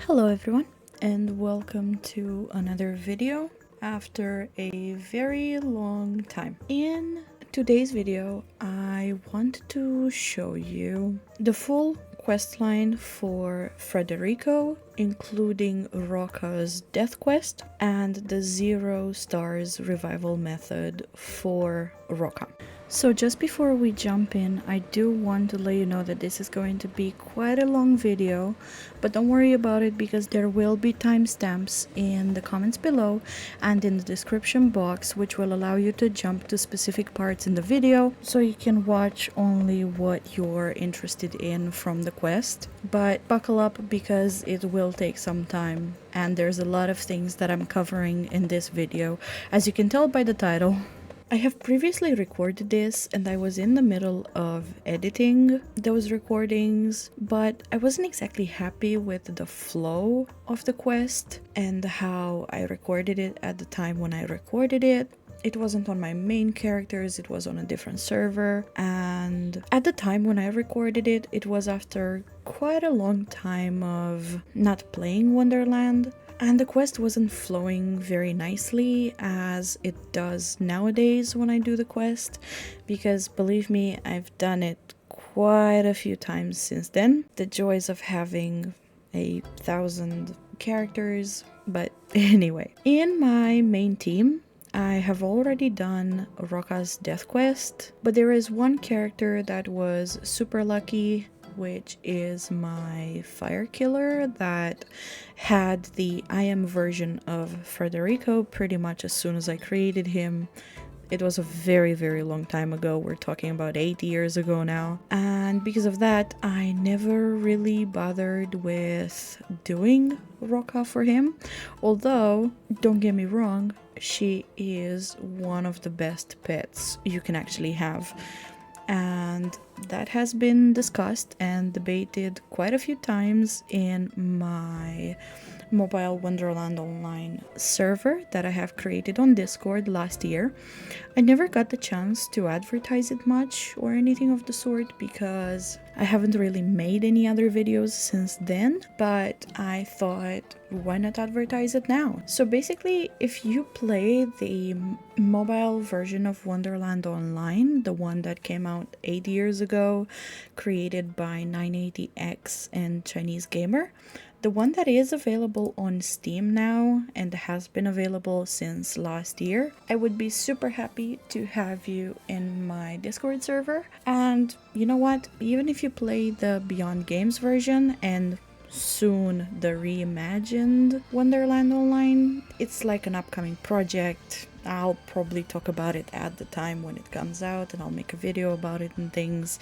Hello everyone and welcome to another video after a very long time. In today's video I want to show you the full questline for Frederico, including Roca's death quest and the 0 stars revival method for Roca. So just before we jump in, I do want to let you know that this is going to be quite a long video, but don't worry about it because there will be timestamps in the comments below and in the description box, which will allow you to jump to specific parts in the video so you can watch only what you're interested in from the quest. But buckle up because it will take some time and there's a lot of things that I'm covering in this video, as you can tell by the title. I have previously recorded this and I was in the middle of editing those recordings, but I wasn't exactly happy with the flow of the quest and how I recorded it at the time when I recorded it. It wasn't on my main characters, it was on a different server, and at the time when I recorded it, it was after quite a long time of not playing Wonderland. And the quest wasn't flowing very nicely as it does nowadays when I do the quest, because believe me, I've done it quite a few times since then. The joys of having 1,000 characters, but anyway. In my main team, I have already done Roca's death quest, but there is one character that was super lucky, which is my fire killer that had the IM version of Frederico pretty much as soon as I created him. It was a very, very long time ago. We're talking about 8 years ago now. And because of that, I never really bothered with doing Roca for him. Although, don't get me wrong, she is one of the best pets you can actually have. And that has been discussed and debated quite a few times in my mobile Wonderland online server that I have created on Discord last year. I never got the chance to advertise it much or anything of the sort because I haven't really made any other videos since then, but I thought, why not advertise it now? So basically, if you play the mobile version of Wonderland Online, the one that came out 8 years ago, created by 980X and Chinese Gamer, the one that is available on Steam now and has been available since last year, I would be super happy to have you in my Discord server. And you know what? Even if you play the Beyond Games version and soon the reimagined Wonderland Online, it's like an upcoming project. I'll probably talk about it at the time when it comes out and I'll make a video about it and things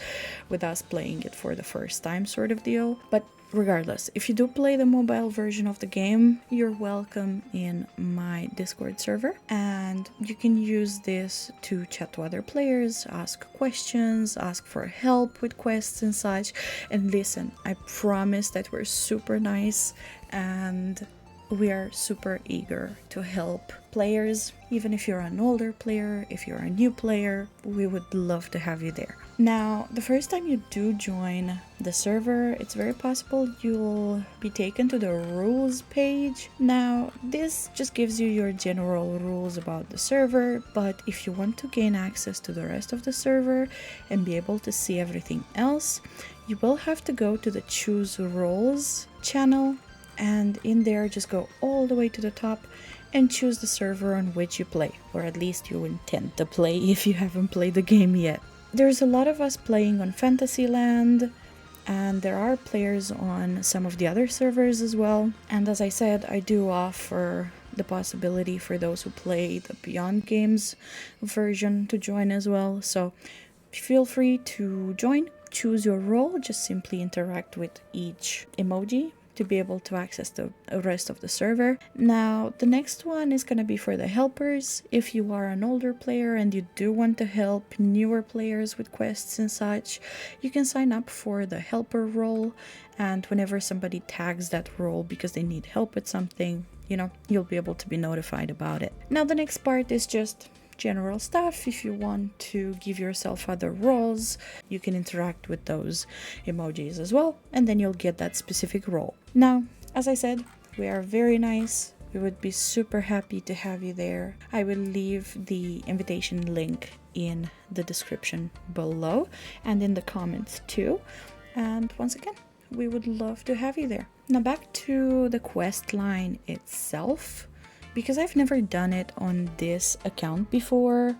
with us playing it for the first time sort of deal. But regardless, if you do play the mobile version of the game, you're welcome in my Discord server and you can use this to chat to other players, ask questions, ask for help with quests and such. And listen, I promise that we're super nice and we are super eager to help players. Even if you're an older player, if you're a new player, we would love to have you there. Now, the first time you do join the server, it's very possible you'll be taken to the rules page. Now, this just gives you your general rules about the server, but if you want to gain access to the rest of the server and be able to see everything else, you will have to go to the Choose Roles channel, and in there just go all the way to the top and choose the server on which you play, or at least you intend to play if you haven't played the game yet. There's a lot of us playing on Fantasyland, and there are players on some of the other servers as well. And as I said, I do offer the possibility for those who play the Beyond Games version to join as well. So feel free to join, choose your role, just simply interact with each emoji to be able to access the rest of the server. Now, the next one is going to be for the helpers. If you are an older player and you do want to help newer players with quests and such, you can sign up for the helper role, and whenever somebody tags that role because they need help with something, you'll be able to be notified about it. Now, the next part is just general stuff. If you want to give yourself other roles, you can interact with those emojis as well, and then you'll get that specific role. Now, as I said, we are very nice. We would be super happy to have you there. I will leave the invitation link in the description below and in the comments too. And once again, we would love to have you there. Now back to the quest line itself. Because I've never done it on this account before,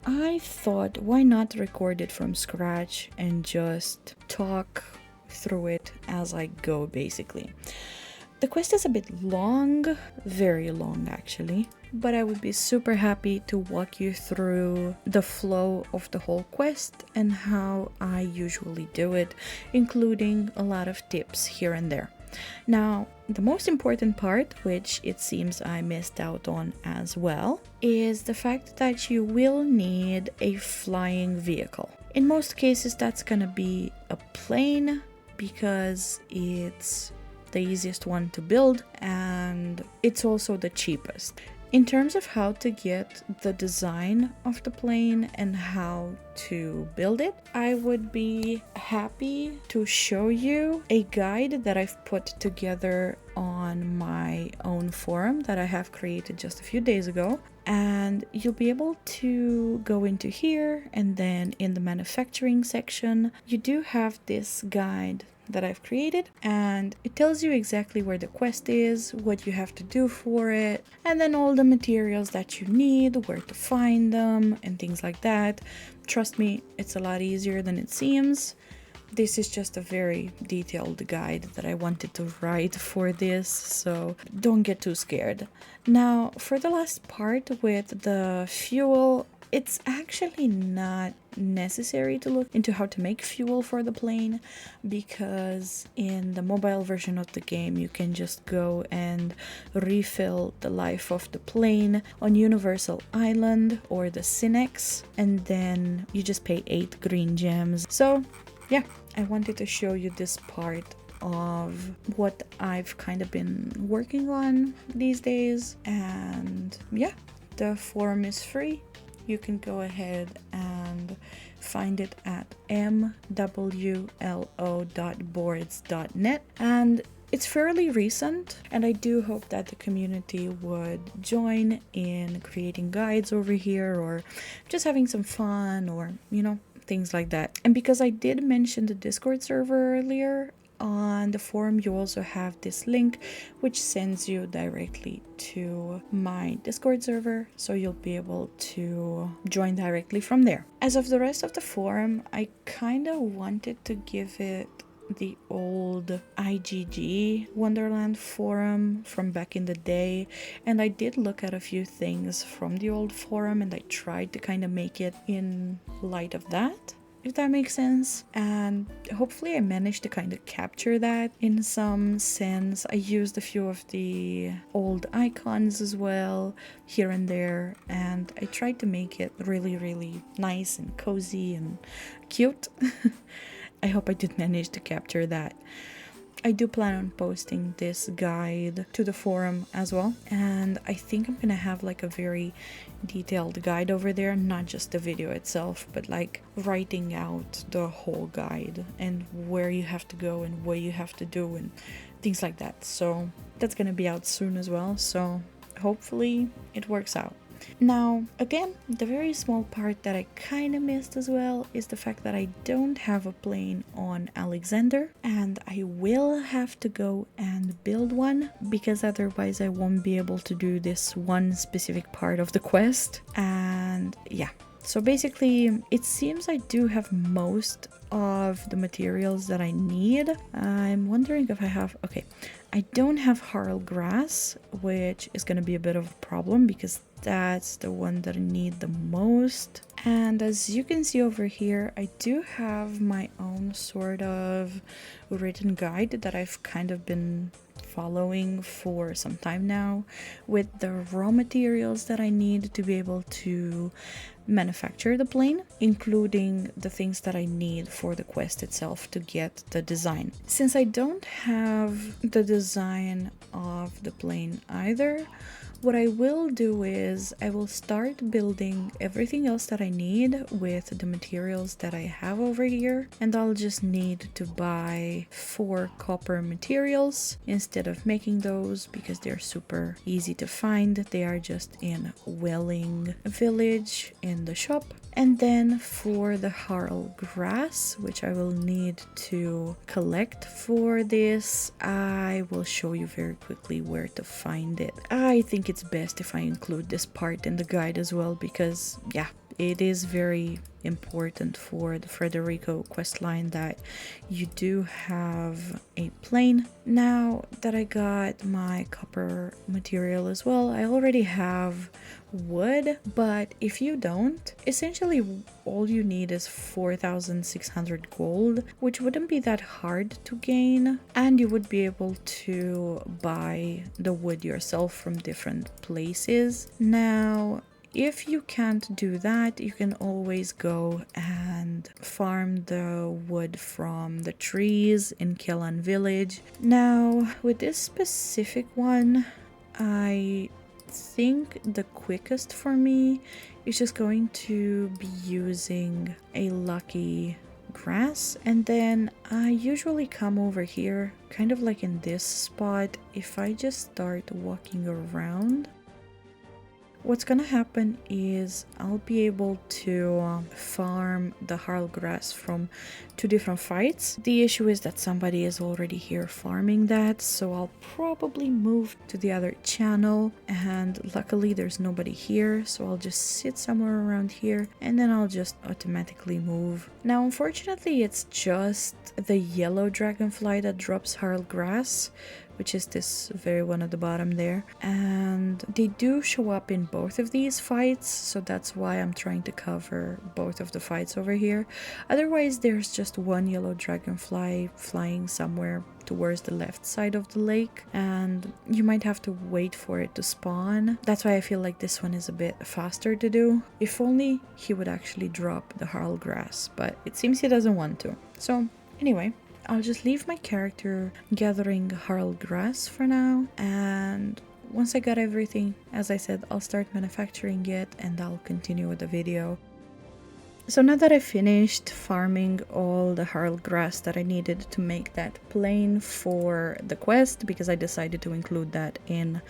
I thought why not record it from scratch and just talk through it as I go, basically. The quest is a bit long, very long actually, but I would be super happy to walk you through the flow of the whole quest and how I usually do it, including a lot of tips here and there. Now, the most important part, which it seems I missed out on as well, is the fact that you will need a flying vehicle. In most cases, that's gonna be a plane because it's the easiest one to build and it's also the cheapest. In terms of how to get the design of the plane and how to build it, I would be happy to show you a guide that I've put together on my own forum that I have created just a few days ago. And you'll be able to go into here, and then in the manufacturing section, you do have this guide that I've created, and it tells you exactly where the quest is, what you have to do for it, and then all the materials that you need, where to find them, and things like that. Trust me, it's a lot easier than it seems. This is just a very detailed guide that I wanted to write for this, so don't get too scared. Now, for the last part with the fuel, it's actually not necessary to look into how to make fuel for the plane, because in the mobile version of the game you can just go and refill the life of the plane on Universal Island or the Cinex, and then you just pay 8 green gems. So yeah, I wanted to show you this part of what I've kind of been working on these days. And yeah, the forum is free. You can go ahead and find it at mwlo.boards.net, and it's fairly recent, and I do hope that the community would join in creating guides over here, or just having some fun, or things like that. And because I did mention the Discord server earlier, on the forum you also have this link which sends you directly to my Discord server, so you'll be able to join directly from there. As of the rest of the forum, I kind of wanted to give it the old IGG Wonderland forum from back in the day, and I did look at a few things from the old forum and I tried to kind of make it in light of that, if that makes sense. And hopefully I managed to kind of capture that in some sense. I used a few of the old icons as well here and there, and I tried to make it really, really nice and cozy and cute. I hope I did manage to capture that. I do plan on posting this guide to the forum as well, and I think I'm gonna have like a very detailed guide over there, not just the video itself, but like writing out the whole guide and where you have to go and what you have to do and things like that. So that's gonna be out soon as well, so hopefully it works out. Now, again, the very small part that I kind of missed as well is the fact that I don't have a plane on Alexander, and I will have to go and build one, because otherwise I won't be able to do this one specific part of the quest. And yeah, so basically it seems I do have most of the materials that I need. I'm wondering if I have, okay, I don't have Harl Grass, which is going to be a bit of a problem because that's the one that I need the most. And as you can see over here, I do have my own sort of written guide that I've kind of been following for some time now, with the raw materials that I need to be able to manufacture the plane, including the things that I need for the quest itself to get the design. Since I don't have the design of the plane either, what I will do is I will start building everything else that I need with the materials that I have over here, and I'll just need to buy 4 copper materials instead of making those because they're super easy to find. They are just in Welling Village in the shop. And then for the Harl Grass, which I will need to collect for this, I will show you very quickly where to find it. I think it's best if I include this part in the guide as well because, yeah, it is very important for the Frederico questline that you do have a plane. Now that I got my copper material as well, I already have wood, but if you don't, essentially all you need is 4,600 gold, which wouldn't be that hard to gain, and you would be able to buy the wood yourself from different places. Now, if you can't do that, you can always go and farm the wood from the trees in Xaolan village. Now, with this specific one, I think the quickest for me is just going to be using a lucky grass, and then I usually come over here kind of like in this spot. If I just start walking around, what's gonna happen is I'll be able to farm the Harl Grass from 2 different fights. The issue is that somebody is already here farming that, so I'll probably move to the other channel, and luckily there's nobody here, so I'll just sit somewhere around here and then I'll just automatically move. Now, unfortunately, it's just the yellow dragonfly that drops Harl Grass, which is this very one at the bottom there, and they do show up in both of these fights, so that's why I'm trying to cover both of the fights over here. Otherwise, there's just one yellow dragonfly flying somewhere towards the left side of the lake, and you might have to wait for it to spawn. That's why I feel like this one is a bit faster to do. If only he would actually drop the Harl Grass, but it seems he doesn't want to. So anyway, I'll just leave my character gathering Harl Grass for now, and once I got everything, as I said, I'll start manufacturing it and I'll continue with the video. So now that I finished farming all the Harl Grass that I needed to make that plane for the quest, because I decided to include that in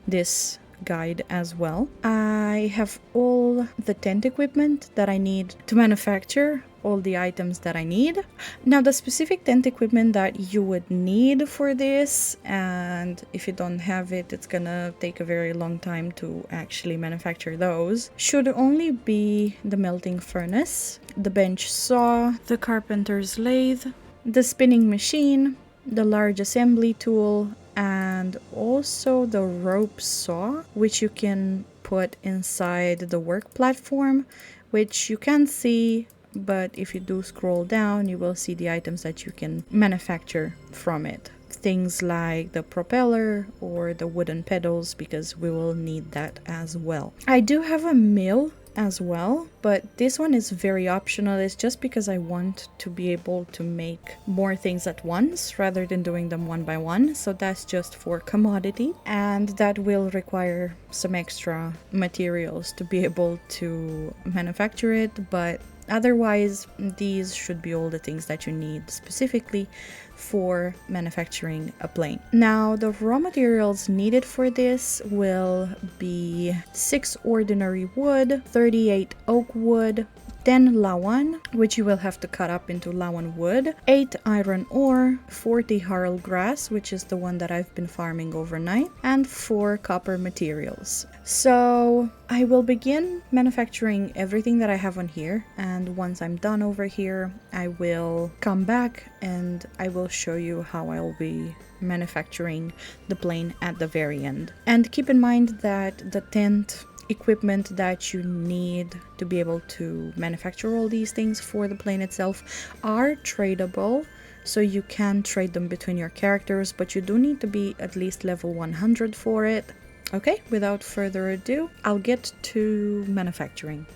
this guide as well, I have all the tent equipment that I need to manufacture all the items that I need. Now, the specific tent equipment that you would need for this, and if you don't have it, it's gonna take a very long time to actually manufacture those, should only be the melting furnace, the bench saw, the carpenter's lathe, the spinning machine, the large assembly tool, and also the rope saw, which you can put inside the work platform, which you can't see, but if you do scroll down, you will see the items that you can manufacture from it. Things like the propeller or the wooden pedals, because we will need that as well. I do have a mill as well, but this one is very optional. It's just because I want to be able to make more things at once rather than doing them one by one, so that's just for commodity, and that will require some extra materials to be able to manufacture it, but otherwise these should be all the things that you need specifically for manufacturing a plane. Now, the raw materials needed for this will be 6 ordinary wood, 38 oak wood, 10 lawan, which you will have to cut up into lawan wood, 8 iron ore, 40 Harl Grass, which is the one that I've been farming overnight, and 4 copper materials. So I will begin manufacturing everything that I have on here, and once I'm done over here, I will come back and I will show you how I'll be manufacturing the plane at the very end. And keep in mind that the tent equipment that you need to be able to manufacture all these things for the plane itself are tradable, so you can trade them between your characters, but you do need to be at least level 100 for it. Okay, without further ado, I'll get to manufacturing.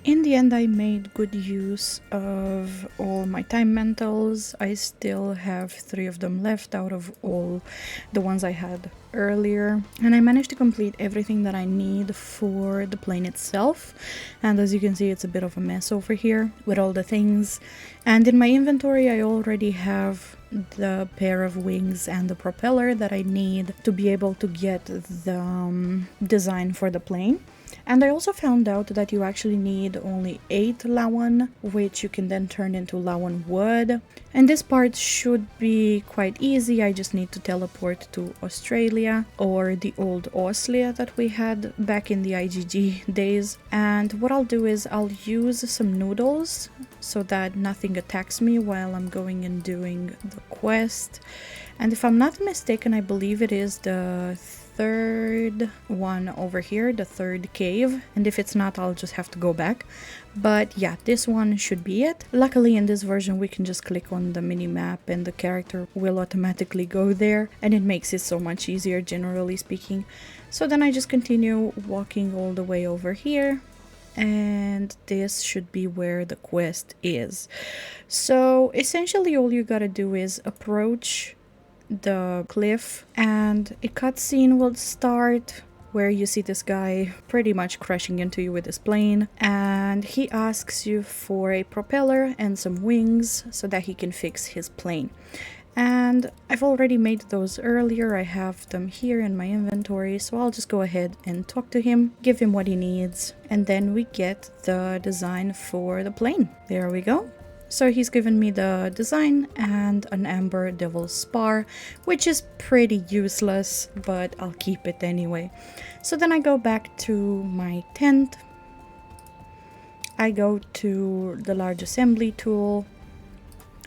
In the end, I made good use of all my time mantles. I still have 3 of them left out of all the ones I had earlier. And I managed to complete everything that I need for the plane itself. And as you can see, it's a bit of a mess over here with all the things. And in my inventory, I already have the pair of wings and the propeller that I need to be able to get the design for the plane. And I also found out that you actually need only 8 lawan, which you can then turn into lawan wood. And this part should be quite easy. I just need to teleport to Australia or the old Oslia that we had back in the IGG days. And what I'll do is I'll use some noodles so that nothing attacks me while I'm going and doing the quest. And if I'm not mistaken, I believe it is the third one over here, the third cave, and if it's not, I'll just have to go back. But yeah, this one should be it. Luckily in this version we can just click on the mini map and the character will automatically go there, and it makes it so much easier, generally speaking. So then I just continue walking all the way over here, and this should be where the quest is. So essentially all you gotta do is approach the cliff and a cutscene will start where you see this guy pretty much crashing into you with his plane, and he asks you for a propeller and some wings so that he can fix his plane. And I've already made those earlier. I have them here in my inventory, so I'll just go ahead and talk to him, give him what he needs, and then we get the design for the plane. There we go. So he's given me the design and an amber devil spar, which is pretty useless, but I'll keep it anyway. So then I go back to my tent. I go to the large assembly tool.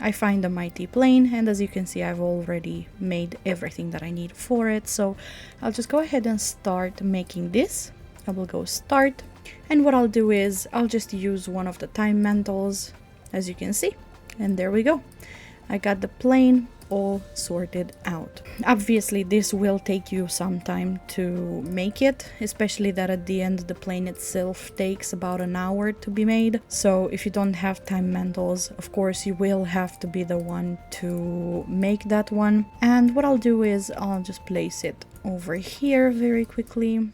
I find the mighty plane, and as you can see, I've already made everything that I need for it. So I'll just go ahead and start making this. I will go start. And what I'll do is I'll just use one of the time mantles, as you can see, and there we go. I got the plane all sorted out. Obviously this will take you some time to make it, especially that at the end the plane itself takes about an hour to be made. So if you don't have time mantles, of course you will have to be the one to make that one. And what I'll do is I'll just place it over here very quickly.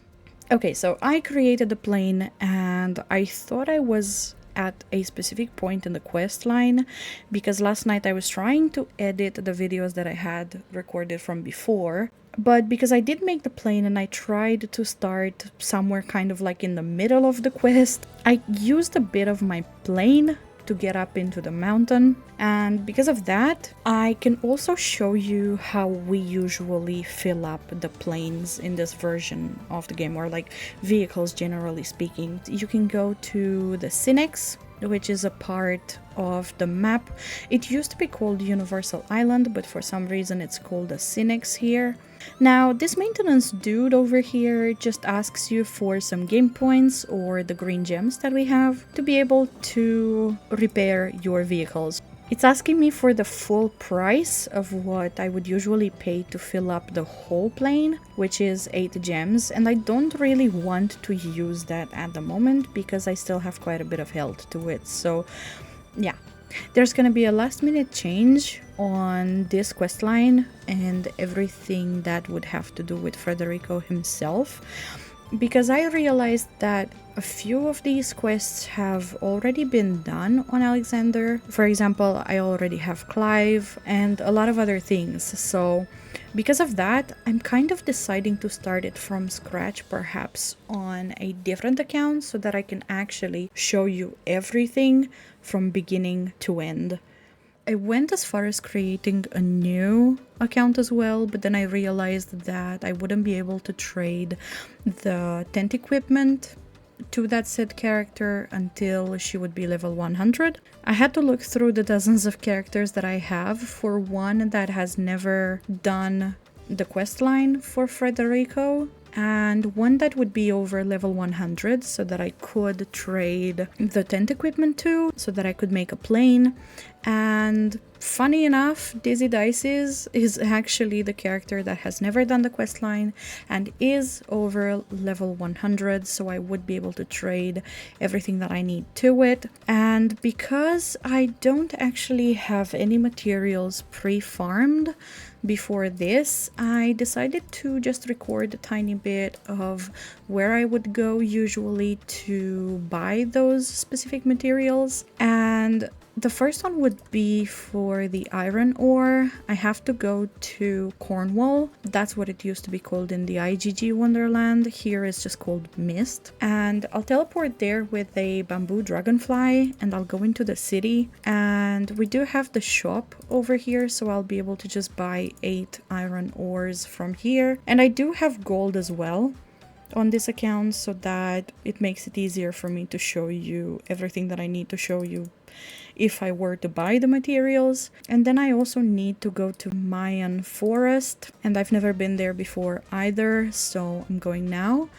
Okay, so I created the plane and I thought I was at a specific point in the quest line, because last night I was trying to edit the videos that I had recorded from before, but because I did make the plane and I tried to start somewhere kind of like in the middle of the quest, I used a bit of my plane to get up into the mountain, and because of that I can also show you how we usually fill up the planes in this version of the game, or like vehicles generally speaking. You can go to the Cinex, which is a part of the map. It used to be called Universal Island, but for some reason it's called the Cinex here. Now this maintenance dude over here just asks you for some game points or the green gems that we have to be able to repair your vehicles. It's asking me for the full price of what I would usually pay to fill up the whole plane, which is 8 gems, and I don't really want to use that at the moment because I still have quite a bit of health to it. So yeah, there's gonna be a last minute change on this quest line and everything that would have to do with Frederico himself, because I realized that a few of these quests have already been done on Alexander. For example, I already have Clive and a lot of other things. So because of that, I'm kind of deciding to start it from scratch, perhaps on a different account, so that I can actually show you everything from beginning to end. I went as far as creating a new account as well, but then I realized that I wouldn't be able to trade the tent equipment to that said character until she would be level 100. I had to look through the dozens of characters that I have for one that has never done the quest line for Frederico, and one that would be over level 100 so that I could trade the tent equipment to, so that I could make a plane. And Funny enough, Dizzy Dices is actually the character that has never done the questline and is over level 100, so I would be able to trade everything that I need to it. And because I don't actually have any materials pre-farmed before this, I decided to just record a tiny bit of where I would go usually to buy those specific materials. And the first one would be for the iron ore. I have to go to Cornwall. That's what it used to be called in the IGG Wonderland. Here it's just called Mist. And I'll teleport there with a bamboo dragonfly and I'll go into the city. And we do have the shop over here, so I'll be able to just buy 8 iron ores from here. And I do have gold as well on this account, so that it makes it easier for me to show you everything that I need to show you if I were to buy the materials. And then I also need to go to Mayan Forest, and I've never been there before either, so I'm going now.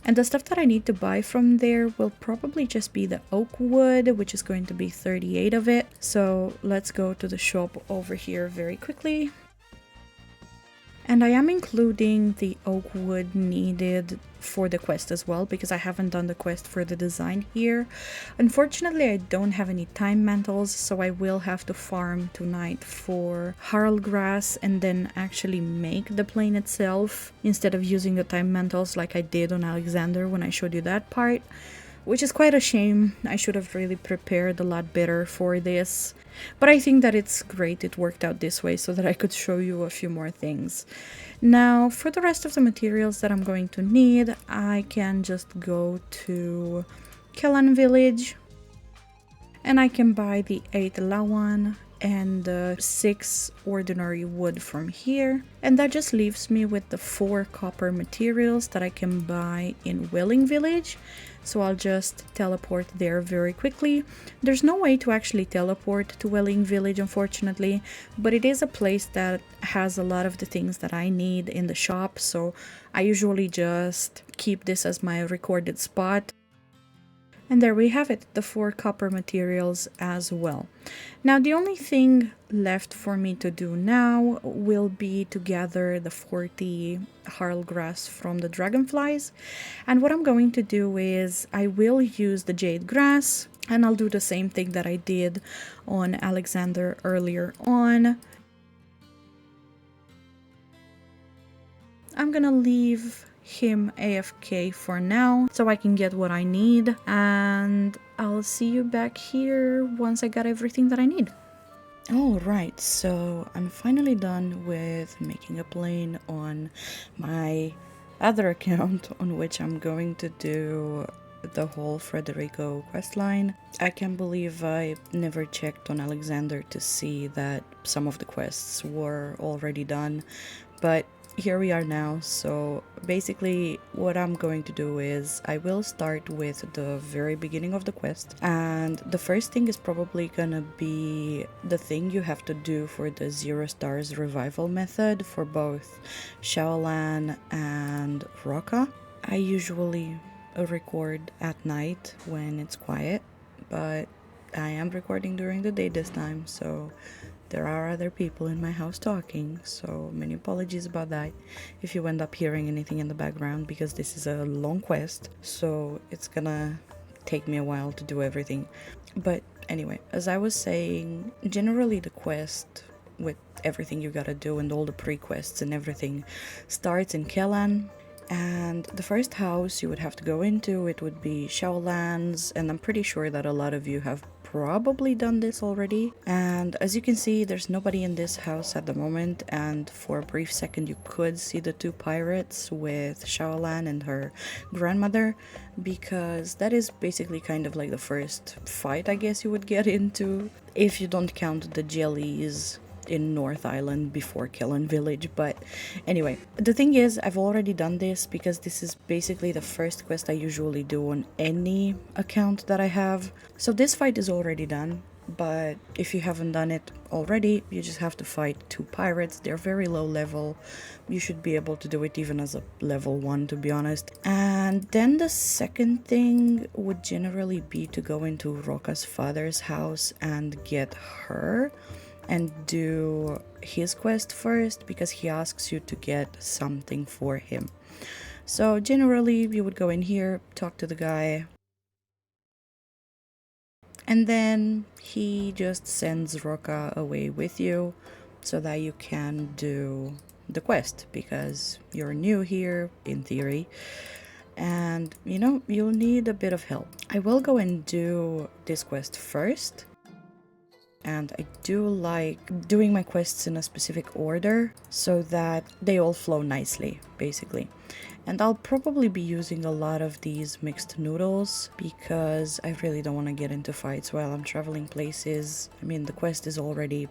And the stuff that I need to buy from there will probably just be the oak wood, which is going to be 38 of it. So let's go to the shop over here very quickly. And I am including the oak wood needed for the quest as well, because I haven't done the quest for the design here. Unfortunately, I don't have any time mantles, so I will have to farm tonight for Harl Grass and then actually make the plane itself instead of using the time mantles like I did on Alexander when I showed you that part. Which is quite a shame. I should have really prepared a lot better for this. But I think that it's great it worked out this way so that I could show you a few more things. Now, for the rest of the materials that I'm going to need, I can just go to Xaolan village. And I can buy the 8 lawan and the 6 ordinary wood from here. And that just leaves me with the 4 copper materials that I can buy in Welling village. So I'll just teleport there very quickly. There's no way to actually teleport to Welling village, unfortunately, but it is a place that has a lot of the things that I need in the shop, so I usually just keep this as my recorded spot. And there we have it, the 4 copper materials as well. Now the only thing left for me to do now will be to gather the 40 Harl Grass from the dragonflies. And what I'm going to do is I will use the jade grass, and I'll do the same thing that I did on Alexander earlier on. I'm gonna leave him AFK for now so I can get what I need, and I'll see you back here once I got everything that I need. Alright, so I'm finally done with making a plane on my other account on which I'm going to do the whole Frederico questline. I can't believe I never checked on Alexander to see that some of the quests were already done, but here we are now. So basically what I'm going to do is I will start with the very beginning of the quest, and the first thing is probably gonna be the thing you have to do for the 0 stars revival method for both Xaolan and Roca. I usually record at night when it's quiet, but I am recording during the day this time, so there are other people in my house talking, so many apologies about that if you end up hearing anything in the background, because this is a long quest, so it's gonna take me a while to do everything. But anyway, as I was saying, generally the quest with everything you gotta do and all the pre-quests and everything starts in Xaolan. And the first house you would have to go into, it would be Xaolan's, and I'm pretty sure that a lot of you have probably done this already. And as you can see, there's nobody in this house at the moment, and for a brief second you could see the 2 pirates with Xaolan and her grandmother, because that is basically kind of like the first fight I guess you would get into, if you don't count the jellies in North Island before Xaolan village. But anyway, the thing is, I've already done this because this is basically the first quest I usually do on any account that I have. So this fight is already done, but if you haven't done it already, you just have to fight 2 pirates. They're very low level. You should be able to do it even as a level 1, to be honest. And then the second thing would generally be to go into Roca's father's house and get her. and do his quest first, because he asks you to get something for him. So generally you would go in here, talk to the guy, and then he just sends Roca away with you so that you can do the quest, because you're new here in theory, and you know, you'll need a bit of help. I will go and do this quest first, and I do like doing my quests in a specific order so that they all flow nicely, basically. And I'll probably be using a lot of these mixed noodles because I really don't want to get into fights while I'm traveling places. I mean, the quest is already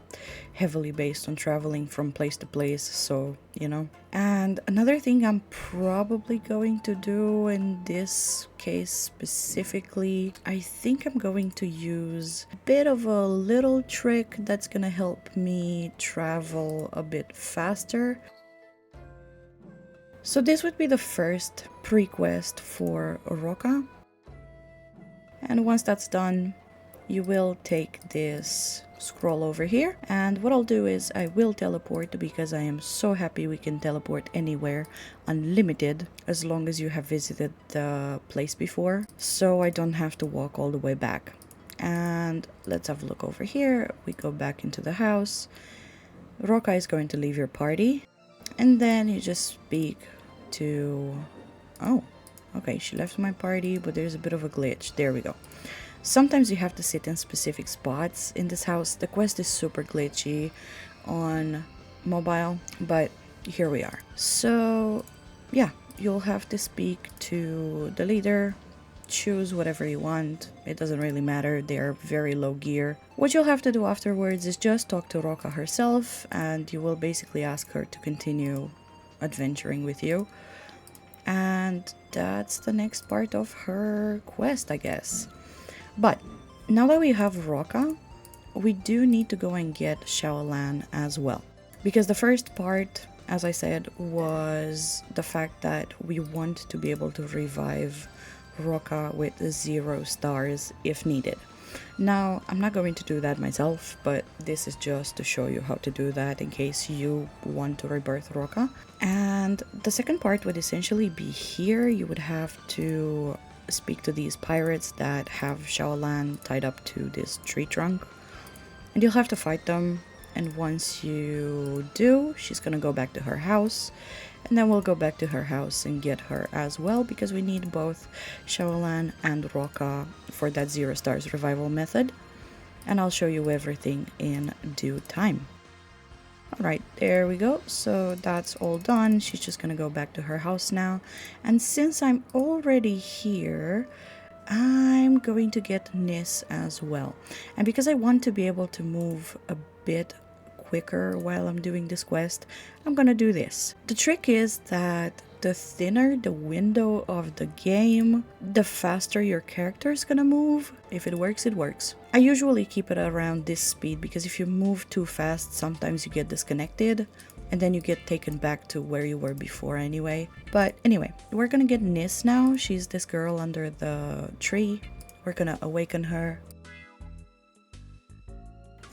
heavily based on traveling from place to place, so, you know. And another thing I'm probably going to do in this case specifically, I think I'm going to use a bit of a little trick that's gonna help me travel a bit faster. So this would be the first pre-quest for Roca. And once that's done, you will take this scroll over here. And what I'll do is I will teleport, because I am so happy we can teleport anywhere, unlimited, as long as you have visited the place before. So I don't have to walk all the way back. And let's have a look over here. We go back into the house. Roca is going to leave your party. And then you just speak to... Oh, okay, she left my party, but there's a bit of a glitch. There we go. Sometimes you have to sit in specific spots in this house. The quest is super glitchy on mobile, but here we are. So, yeah, you'll have to speak to the leader. Choose whatever you want. It doesn't really matter. They're very low gear. What you'll have to do afterwards is just talk to Roca herself, and you will basically ask her to continue adventuring with you. And that's the next part of her quest, I guess. But now that we have Roca, we do need to go and get Xaolan as well. Because the first part, as I said, was the fact that we want to be able to revive Roca with 0 stars if needed. Now, I'm not going to do that myself, but this is just to show you how to do that in case you want to rebirth Roca. And the second part would essentially be here. You would have to speak to these pirates that have Xaolan tied up to this tree trunk. And you'll have to fight them. And once you do, she's gonna go back to her house. And then we'll go back to her house and get her as well, because we need both Xaolan and Roca for that 0 stars revival method. And I'll show you everything in due time. Alright, there we go. So that's all done. She's just gonna go back to her house now. And since I'm already here, I'm going to get Nis as well. And because I want to be able to move a bit quicker while I'm doing this quest, I'm gonna do this. The trick is that the thinner the window of the game, the faster your character is gonna move. If it works, it works. I usually keep it around this speed, because if you move too fast, sometimes you get disconnected and then you get taken back to where you were before anyway. But anyway, we're gonna get Nis now. She's this girl under the tree. We're gonna awaken her.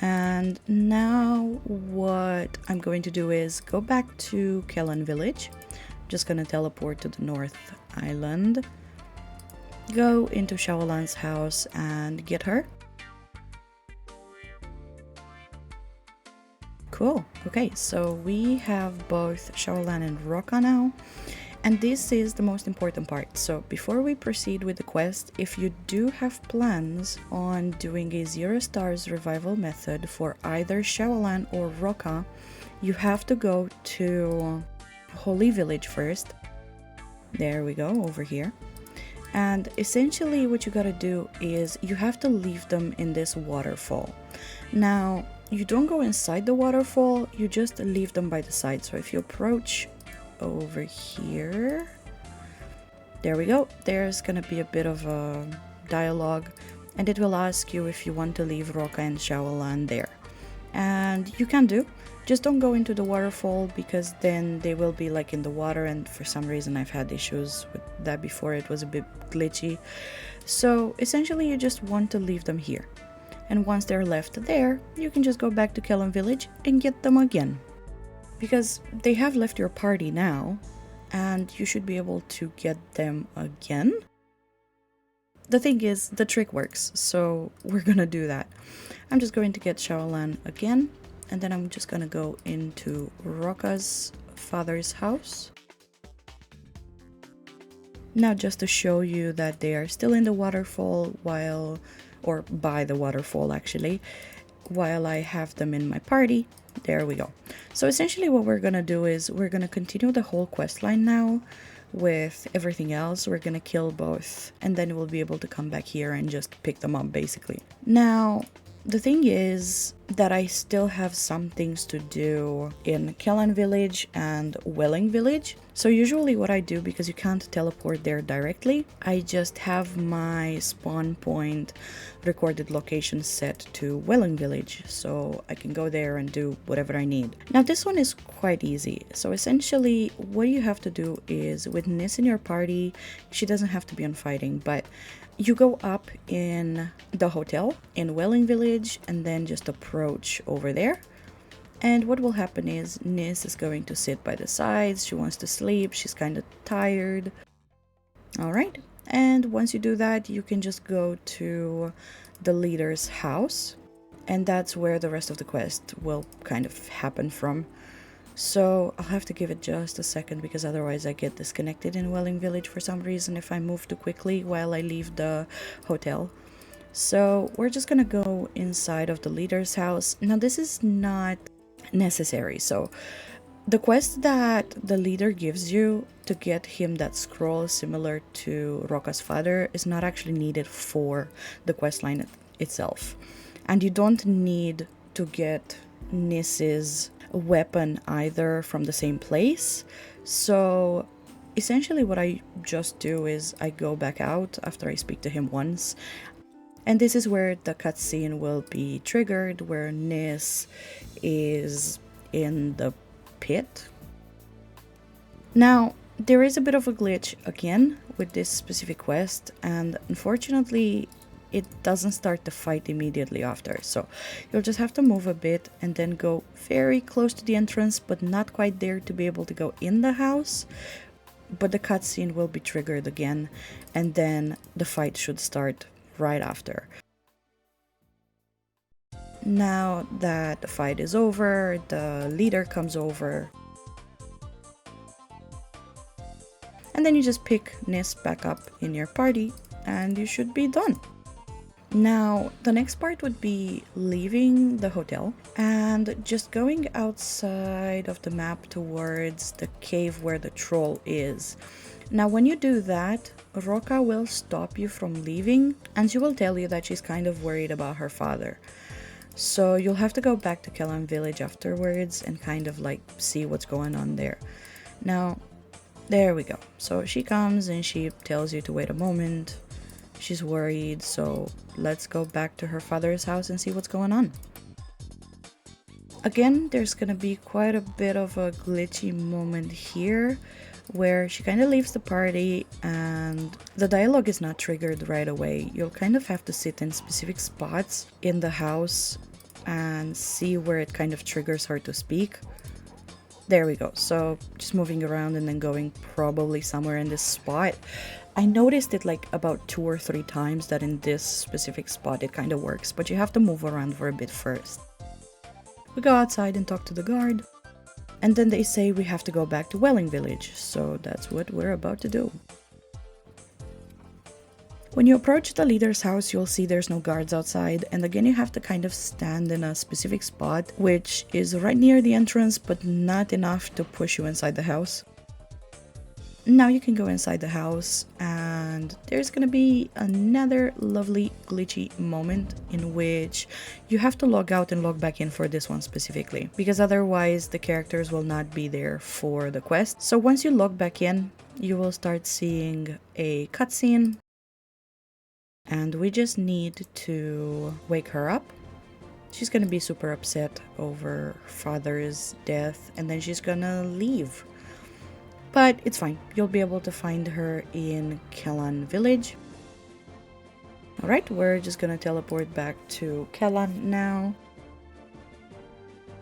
And now what I'm going to do is go back to Xaolan village. I'm just gonna teleport to the North Island, go into Xaolan's house and get her. Cool. Okay, so we have both Xaolan and Roca now. And this is the most important part. So before we proceed with the quest, if you do have plans on doing a 0 stars revival method for either Xaolan or Roca, you have to go to Holy Village first. There we go, over here. And essentially what you gotta do is you have to leave them in this waterfall. Now, you don't go inside the waterfall, you just leave them by the side. So if you approach over here, there we go, there's gonna be a bit of a dialogue, and it will ask you if you want to leave Roca and Xaolan there, and you can do. Just don't go into the waterfall, because then they will be like in the water, and for some reason I've had issues with that before. It was a bit glitchy. So essentially you just want to leave them here. And once they're left there, you can just go back to Xaolan village and get them again. Because they have left your party now, and you should be able to get them again. The thing is, the trick works, so we're gonna do that. I'm just going to get Xaolan again, and then I'm just gonna go into Roca's father's house. Now, just to show you that they are still in the waterfall or by the waterfall actually, while I have them in my party. There we go. So essentially what we're gonna do is we're gonna continue the whole quest line now with everything else. We're gonna kill both, and then we'll be able to come back here and just pick them up basically. Now, the thing is that I still have some things to do in Xaolan village and Welling village. So usually what I do, because you can't teleport there directly, I just have my spawn point recorded location set to Welling village, so I can go there and do whatever I need. Now this one is quite easy. So essentially what you have to do is, with Nis in your party, she doesn't have to be on fighting, but you go up in the hotel in Welling village and then just approach over there. And what will happen is Nis is going to sit by the sides. She wants to sleep. She's kind of tired. Alright. And once you do that, you can just go to the leader's house. And that's where the rest of the quest will kind of happen from. So I'll have to give it just a second, because otherwise I get disconnected in Welling village for some reason if I move too quickly while I leave the hotel. So we're just gonna go inside of the leader's house. Now this is not necessary. So the quest that the leader gives you to get him that scroll similar to Roca's father is not actually needed for the quest line itself. And you don't need to get Nis's weapon either from the same place. So essentially what I just do is I go back out after I speak to him once, and this is where the cutscene will be triggered, where Nis is in the pit. Now there is a bit of a glitch again with this specific quest, and unfortunately it doesn't start the fight immediately after. So you'll just have to move a bit and then go very close to the entrance, but not quite there to be able to go in the house. But the cutscene will be triggered again, and then the fight should start right after. Now that the fight is over, the leader comes over. And then you just pick Nis back up in your party and you should be done. Now, the next part would be leaving the hotel and just going outside of the map towards the cave where the troll is. Now, when you do that, Roca will stop you from leaving, and she will tell you that she's kind of worried about her father. So you'll have to go back to Xaolan village afterwards and kind of like see what's going on there. Now, there we go. So she comes and she tells you to wait a moment. She's worried, so let's go back to her father's house and see what's going on. Again, there's gonna be quite a bit of a glitchy moment here where she kind of leaves the party and the dialogue is not triggered right away. You'll kind of have to sit in specific spots in the house and see where it kind of triggers her to speak. There we go. So just moving around and then going probably somewhere in this spot. I noticed it like about 2 or 3 times that in this specific spot it kind of works, but you have to move around for a bit first. We go outside and talk to the guard, and then they say we have to go back to Welling village, so that's what we're about to do. When you approach the leader's house, you'll see there's no guards outside, and again you have to kind of stand in a specific spot, which is right near the entrance, but not enough to push you inside the house. Now you can go inside the house, and there's gonna be another lovely glitchy moment in which you have to log out and log back in for this one specifically, because otherwise the characters will not be there for the quest. So once you log back in, you will start seeing a cutscene, and we just need to wake her up. She's gonna be super upset over father's death, and then she's gonna leave. But it's fine, you'll be able to find her in Xaolan village. Alright, we're just gonna teleport back to Xaolan now.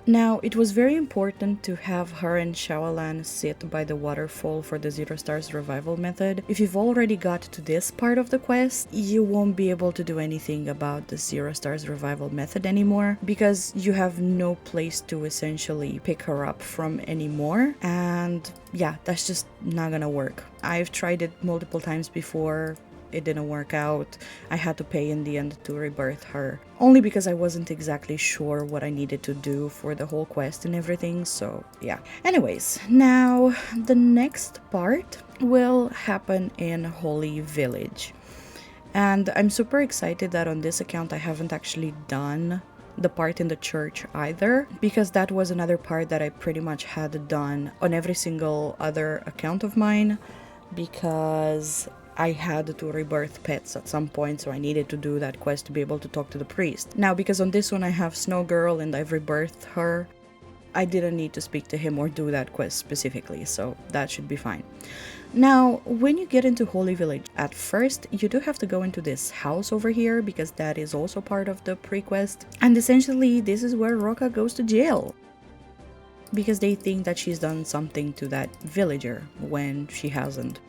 Now, it was very important to have Harl and Xaolan sit by the waterfall for the 0 stars revival method. If you've already got to this part of the quest, you won't be able to do anything about the 0 stars revival method anymore, because you have no place to essentially pick her up from anymore, and yeah, that's just not gonna work. I've tried it multiple times before. It didn't work out. I had to pay in the end to rebirth her, only because I wasn't exactly sure what I needed to do for the whole quest and everything, so yeah. Anyways, now the next part will happen in Holy Village. And I'm super excited that on this account I haven't actually done the part in the church either, because that was another part that I pretty much had done on every single other account of mine, because I had to rebirth pets at some point, so I needed to do that quest to be able to talk to the priest. Now, because on this one I have Snow Girl and I've rebirthed her, I didn't need to speak to him or do that quest specifically, so that should be fine. Now, when you get into Holy Village, at first you do have to go into this house over here, because that is also part of the pre-quest, and essentially this is where Roca goes to jail, because they think that she's done something to that villager when she hasn't.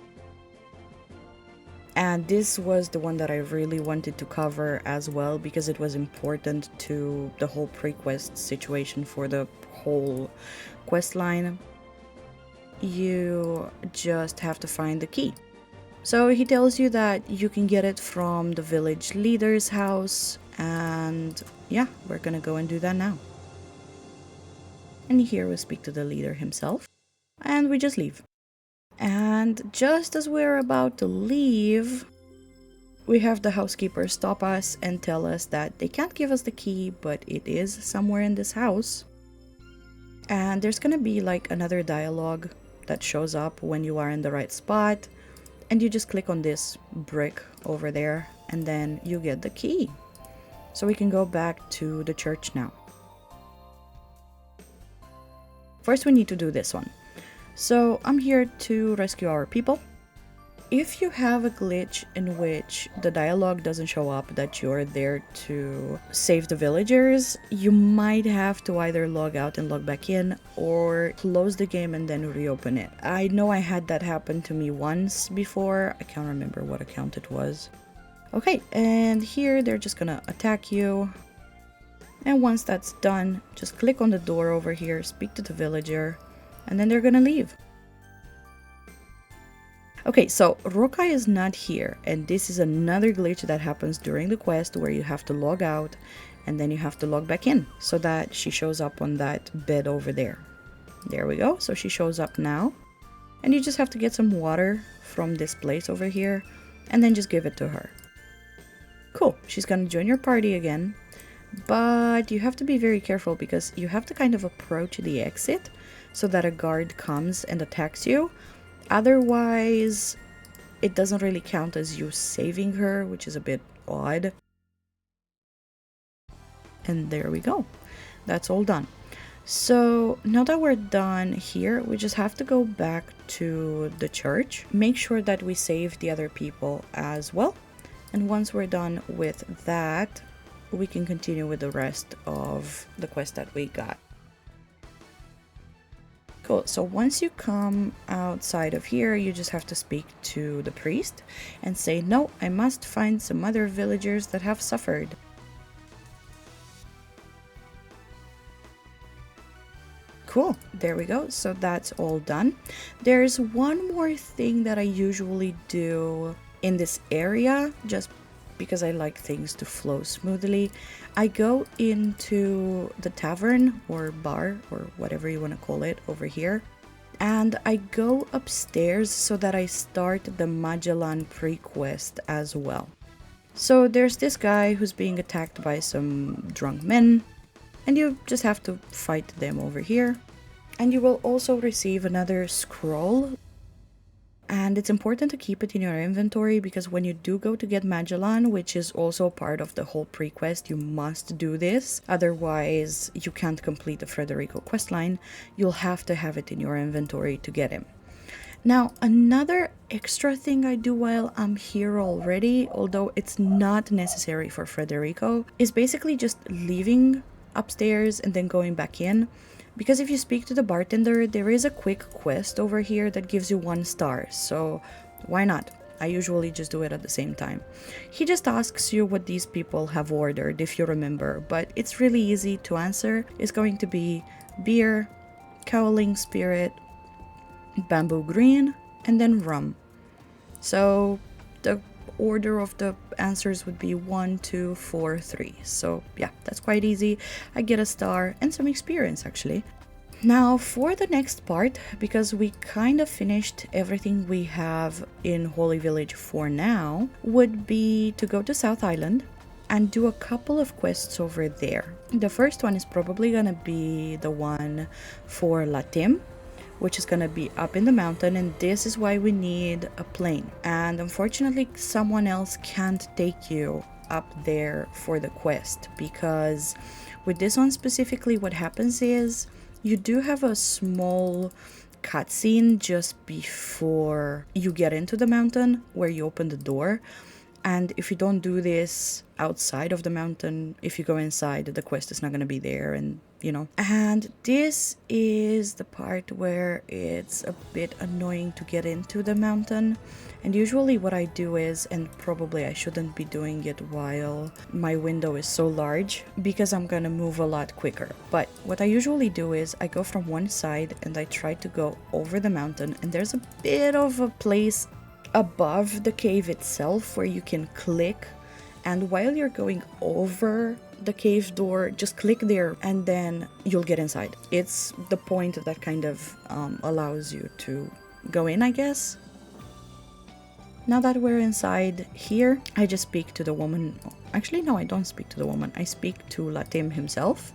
And this was the one that I really wanted to cover as well, because it was important to the whole pre-quest situation for the whole quest line. You just have to find the key. So he tells you that you can get it from the village leader's house, and yeah, we're gonna go and do that now. And here we speak to the leader himself, and we just leave. And just as we're about to leave, we have the housekeeper stop us and tell us that they can't give us the key, but it is somewhere in this house. And there's gonna be like another dialogue that shows up when you are in the right spot, and you just click on this brick over there and then you get the key. So we can go back to the church now. First we need to do this one. So I'm here to rescue our people. If you have a glitch in which the dialogue doesn't show up that you're there to save the villagers, you might have to either log out and log back in, or close the game and then reopen it. I know I had that happen to me once before. I can't remember what account it was. Okay, and here they're just gonna attack you. And once that's done, just click on the door over here, speak to the villager, and then they're gonna leave. Okay, so Roca is not here, and this is another glitch that happens during the quest where you have to log out and then you have to log back in so that she shows up on that bed over there. There we go, so she shows up now, and you just have to get some water from this place over here and then just give it to her. Cool, she's gonna join your party again, but you have to be very careful because you have to kind of approach the exit so that a guard comes and attacks you. Otherwise, it doesn't really count as you saving her, which is a bit odd. And there we go. That's all done. So now that we're done here, we just have to go back to the church. Make sure that we save the other people as well. And once we're done with that, we can continue with the rest of the quest that we got. Cool, so once you come outside of here, you just have to speak to the priest and say, no, I must find some other villagers that have suffered. Cool, there we go, so that's all done. There's one more thing that I usually do in this area, just because I like things to flow smoothly. I go into the tavern or bar or whatever you want to call it over here, and I go upstairs so that I start the Magellan pre-quest as well. So there's this guy who's being attacked by some drunk men, and you just have to fight them over here. And you will also receive another scroll. And it's important to keep it in your inventory because when you do go to get Magellan, which is also part of the whole pre-quest, you must do this. Otherwise, you can't complete the Frederico questline. You'll have to have it in your inventory to get him. Now, another extra thing I do while I'm here already, although it's not necessary for Frederico, is basically just leaving upstairs and then going back in. Because if you speak to the bartender, there is a quick quest over here that gives you 1 star, so why not? I usually just do it at the same time. He just asks you what these people have ordered, if you remember, but it's really easy to answer. It's going to be beer, Cowling Spirit, bamboo green, and then rum. So the order of the answers would be 1, 2, 4, 3. So yeah, that's quite easy. I get a star and some experience actually. Now for the next part, because we kind of finished everything we have in Holy Village for now, would be to go to South Island and do a couple of quests over there. The first one is probably gonna be the one for Latim, which is gonna be up in the mountain, and this is why we need a plane. And unfortunately, someone else can't take you up there for the quest, because with this one specifically, what happens is you do have a small cutscene just before you get into the mountain where you open the door. And if you don't do this outside of the mountain, if you go inside, the quest is not going to be there, and you know. And this is the part where it's a bit annoying to get into the mountain. And usually what I do is, and probably I shouldn't be doing it while my window is so large, because I'm gonna move a lot quicker. But what I usually do is I go from one side and I try to go over the mountain, and there's a bit of a place above the cave itself where you can click, and while you're going over the cave door, just click there and then you'll get inside. It's the point that kind of allows you to go in, I guess. Now that we're inside here, I just speak to the woman. Actually, no, I don't speak to the woman. I speak to Latim himself.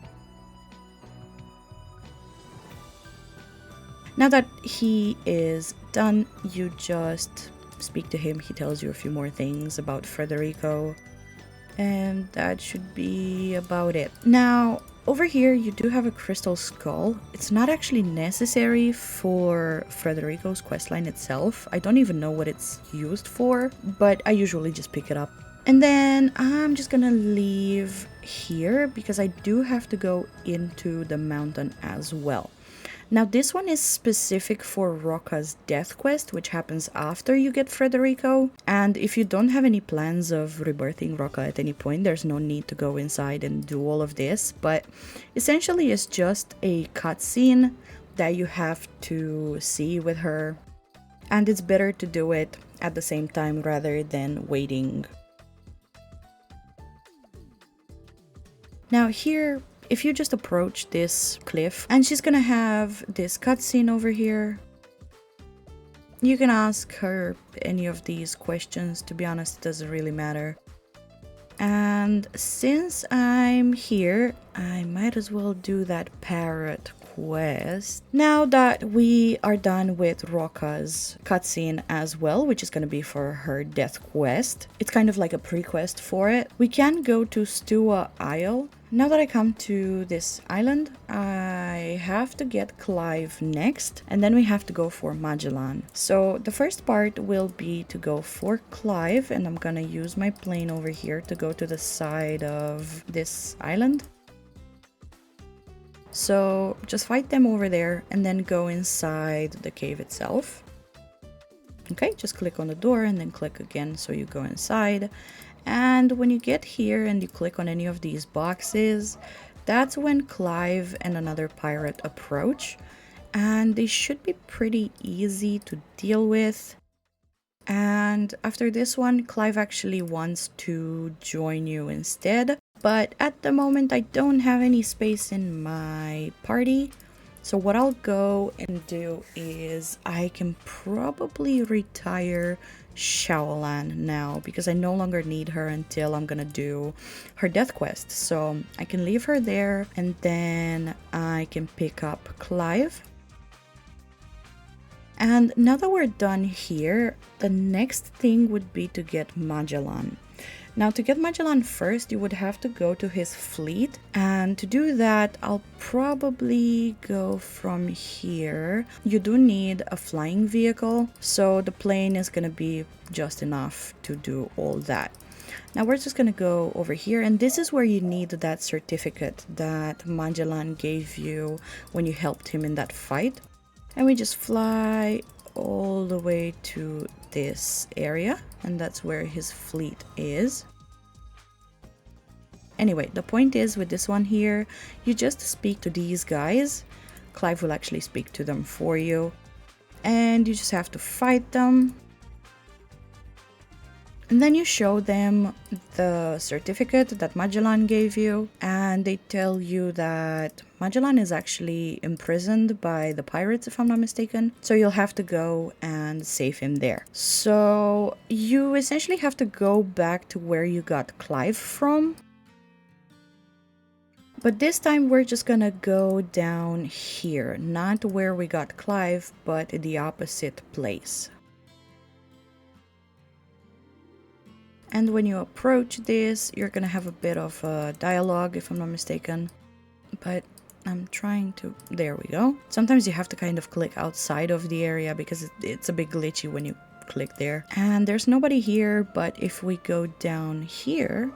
Now that he is done, you just speak to him. He tells you a few more things about Frederico, and that should be about it. Now, over here you do have a crystal skull. It's not actually necessary for Frederico's questline itself. I don't even know what it's used for, but I usually just pick it up. And then I'm just gonna leave here because I do have to go into the mountain as well. Now this one is specific for Roca's death quest, which happens after you get Frederico. And if you don't have any plans of rebirthing Roca at any point, there's no need to go inside and do all of this. But essentially it's just a cutscene that you have to see with her. And it's better to do it at the same time rather than waiting. Now here, if you just approach this cliff, and she's gonna have this cutscene over here. You can ask her any of these questions. To be honest, it doesn't really matter. And since I'm here, I might as well do that parrot quest. Now that we are done with Roca's cutscene as well, which is going to be for her death quest, it's kind of like a pre-quest for it, we can go to Stua Isle. Now that I come to this island, I have to get Clive next, and then we have to go for Magellan. So the first part will be to go for Clive, and I'm gonna use my plane over here to go to the side of this island. So just fight them over there and then go inside the cave itself. Okay, just click on the door and then click again so you go inside. And when you get here and you click on any of these boxes, that's when Clive and another pirate approach. And they should be pretty easy to deal with. And after this one, Clive actually wants to join you instead. But at the moment, I don't have any space in my party. So what I'll go and do is I can probably retire Xaolan now, because I no longer need her until I'm gonna do her death quest. So I can leave her there and then I can pick up Clive. And now that we're done here, the next thing would be to get Magellan. Now to get Magellan first, you would have to go to his fleet, and to do that I'll probably go from here. You do need a flying vehicle, so the plane is gonna be just enough to do all that. Now we're just gonna go over here, and this is where you need that certificate that Magellan gave you when you helped him in that fight. And we just fly all the way to this area, and that's where his fleet is. Anyway, the point is with this one here, you just speak to these guys. Clive will actually speak to them for you, and you just have to fight them. And then you show them the certificate that Magellan gave you, and they tell you that Magellan is actually imprisoned by the pirates, if I'm not mistaken. So you'll have to go and save him there. So you essentially have to go back to where you got Clive from. But this time we're just gonna go down here, not where we got Clive, but the opposite place. And when you approach this, you're gonna have a bit of a dialogue, if I'm not mistaken. But I'm trying to... there we go. Sometimes you have to kind of click outside of the area because it's a bit glitchy when you click there. And there's nobody here, but if we go down here,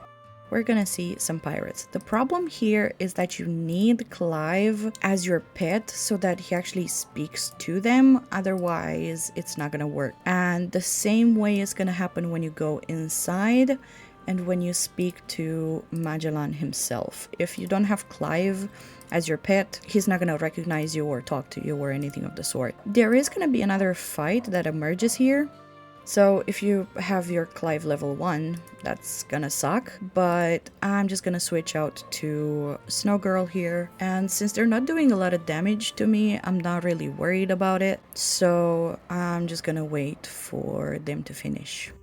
we're gonna see some pirates. The problem here is that you need Clive as your pet so that he actually speaks to them, otherwise it's not gonna work. And the same way is gonna happen when you go inside and when you speak to Magellan himself. If you don't have Clive as your pet, he's not gonna recognize you or talk to you or anything of the sort. There is gonna be another fight that emerges here. So if you have your Clive level 1, that's gonna suck, but I'm just gonna switch out to Snow Girl here. And since they're not doing a lot of damage to me, I'm not really worried about it. So I'm just gonna wait for them to finish.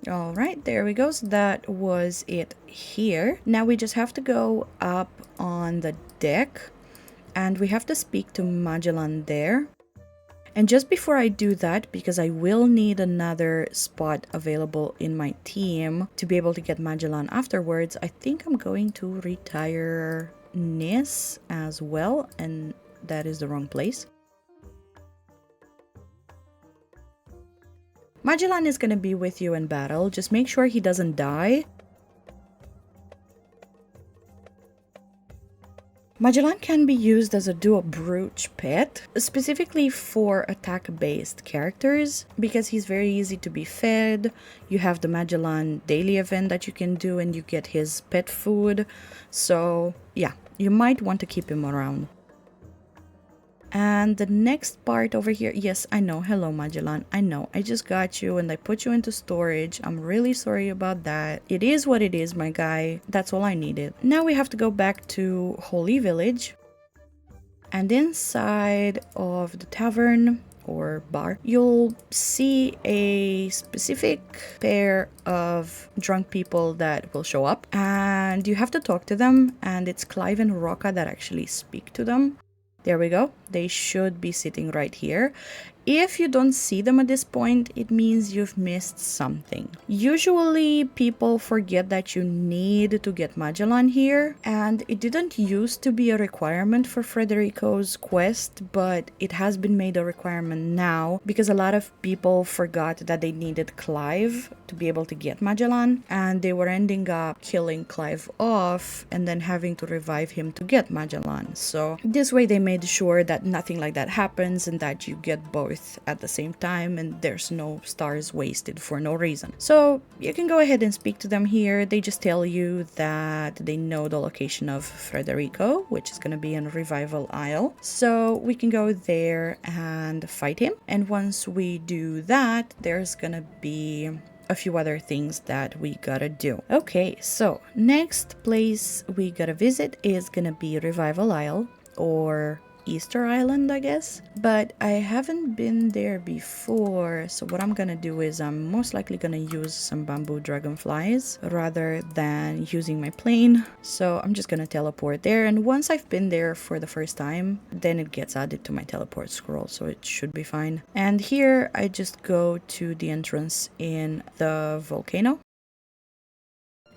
Alright, there we go. So that was it here. Now we just have to go up on the deck and we have to speak to Magellan there. And just before I do that, because I will need another spot available in my team to be able to get Magellan afterwards, I think I'm going to retire Nis as well, and that is the wrong place. Magellan is going to be with you in battle, just make sure he doesn't die. Magellan can be used as a dual brooch pet, specifically for attack-based characters, because he's very easy to be fed. You have the Magellan daily event that you can do and you get his pet food. So yeah, you might want to keep him around. And the next part over here, yes, I know, hello Magellan, I know, I just got you and I put you into storage. I'm really sorry about that. It is what it is, my guy. That's all I needed. Now we have to go back to Holy Village. And inside of the tavern or bar, you'll see a specific pair of drunk people that will show up. And you have to talk to them, and it's Clive and Roca that actually speak to them. There we go. They should be sitting right here. If you don't see them at this point, it means you've missed something. Usually people forget that you need to get Magellan here, and it didn't used to be a requirement for Frederico's quest, but it has been made a requirement now because a lot of people forgot that they needed Clive to be able to get Magellan, and they were ending up killing Clive off and then having to revive him to get Magellan. So this way they made sure that nothing like that happens and that you get both at the same time and there's no stars wasted for no reason. So you can go ahead and speak to them here. They just tell you that they know the location of Frederico, which is going to be in Revival Isle. So we can go there and fight him. And once we do that, there's going to be a few other things that we gotta do. Okay, so next place we gotta visit is gonna be Revival Isle, or Easter Island, I guess. But I haven't been there before, so what I'm gonna do is I'm most likely gonna use some bamboo dragonflies rather than using my plane. So I'm just gonna teleport there, and once I've been there for the first time, then it gets added to my teleport scroll, so it should be fine. And here I just go to the entrance in the volcano.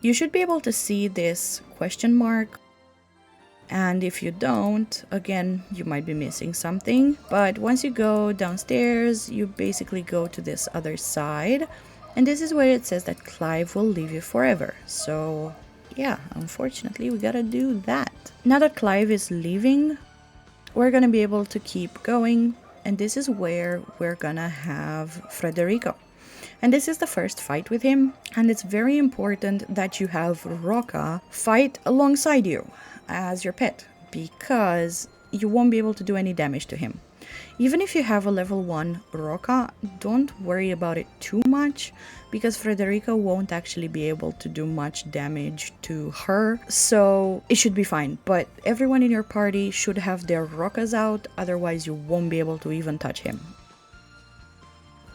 You should be able to see this question mark, and if you don't, again, you might be missing something. But once you go downstairs, you basically go to this other side, and this is where it says that Clive will leave you forever. So yeah, unfortunately we gotta do that. Now that Clive is leaving, we're gonna be able to keep going, and this is where we're gonna have Frederico. And this is the first fight with him, and it's very important that you have Roca fight alongside you as your pet, because you won't be able to do any damage to him. Even if you have a level 1 Roca, don't worry about it too much, because Frederico won't actually be able to do much damage to her, so it should be fine. But everyone in your party should have their Rocas out, otherwise you won't be able to even touch him.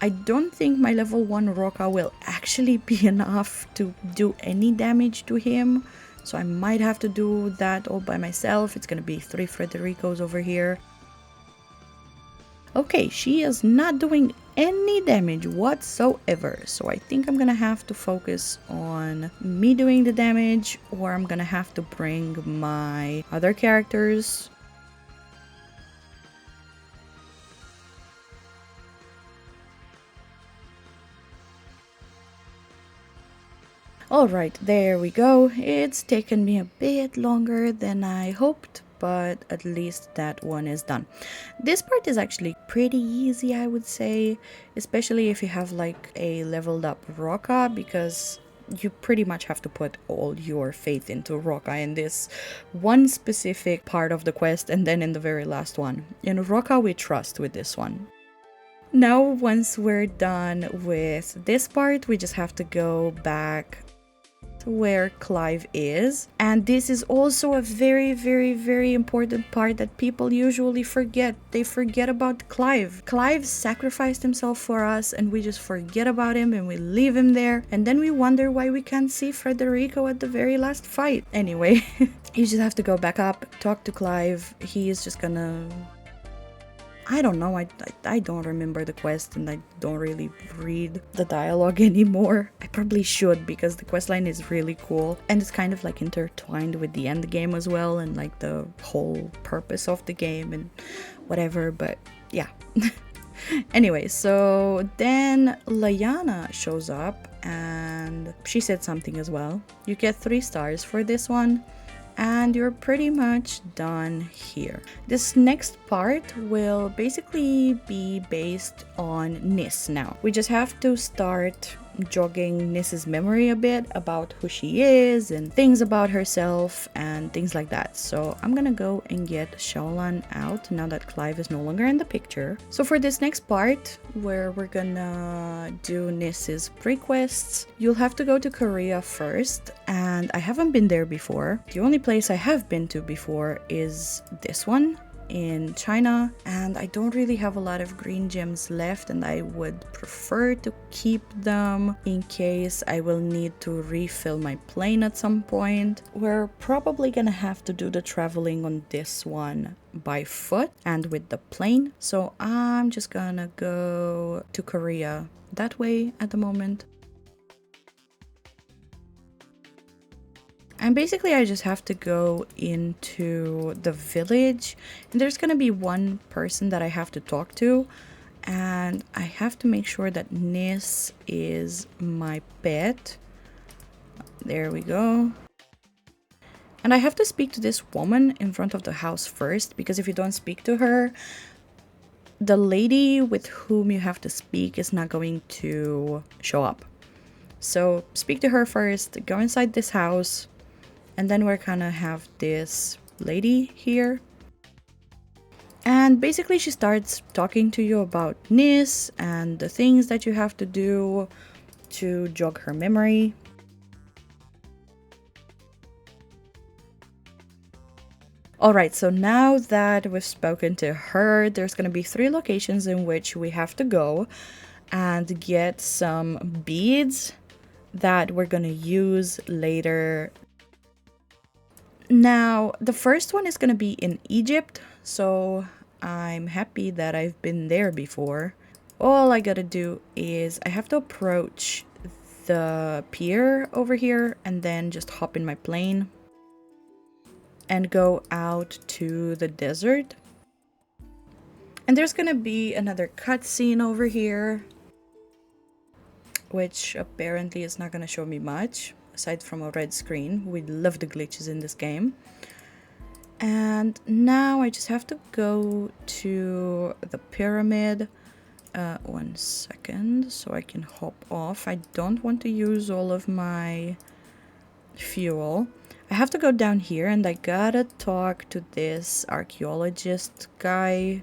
I don't think my level 1 Roca will actually be enough to do any damage to him, so I might have to do that all by myself. It's gonna be 3 Fredericos over here. Okay, she is not doing any damage whatsoever, so I think I'm gonna have to focus on me doing the damage, or I'm gonna have to bring my other characters. Alright, there we go. It's taken me a bit longer than I hoped, but at least that one is done. This part is actually pretty easy, I would say, especially if you have like a leveled up Roca, because you pretty much have to put all your faith into Roca in this one specific part of the quest, and then in the very last one. In Roca we trust with this one. Now, once we're done with this part, we just have to go back where Clive is, and this is also a very important part that people usually forget. They forget about Clive. Clive sacrificed himself for us, and we just forget about him and we leave him there, and then we wonder why we can't see Frederico at the very last fight. Anyway, you just have to go back up, talk to Clive. He is just gonna, I don't know, I don't remember the quest, and I don't really read the dialogue anymore. I probably should, because the questline is really cool, and it's kind of like intertwined with the end game as well, and like the whole purpose of the game and whatever, but yeah. Anyway, so then Layana shows up, and she said something as well. You get 3 stars for this one, and you're pretty much done here. This next part will basically be based on Nis now. We just have to start jogging Nis's memory a bit about who she is and things about herself and things like that. So I'm gonna go and get Xaolan out now that Clive is no longer in the picture. So for this next part, where we're gonna do Nis's pre-quests, you'll have to go to Korea first, and I haven't been there before. The only place I have been to before is this one in China, and I don't really have a lot of green gems left, and I would prefer to keep them in case I will need to refill my plane at some point. We're probably gonna have to do the traveling on this one by foot and with the plane, so I'm just gonna go to Korea that way at the moment. And basically I just have to go into the village, and there's gonna be one person that I have to talk to, and I have to make sure that Nis is my pet. There we go. And I have to speak to this woman in front of the house first, because if you don't speak to her, the lady with whom you have to speak is not going to show up. So speak to her first, go inside this house, and then we're gonna have this lady here. And basically she starts talking to you about Nis and the things that you have to do to jog her memory. Alright, so now that we've spoken to her, there's gonna be 3 locations in which we have to go and get some beads that we're gonna use later. Now, the first one is gonna be in Egypt, so I'm happy that I've been there before. All I gotta do is I have to approach the pier over here and then just hop in my plane and go out to the desert. And there's gonna be another cutscene over here, which apparently is not gonna show me much aside from a red screen. We love the glitches in this game. And now I just have to go to the pyramid. 1 second so I can hop off. I don't want to use all of my fuel. I have to go down here and I gotta talk to this archaeologist guy.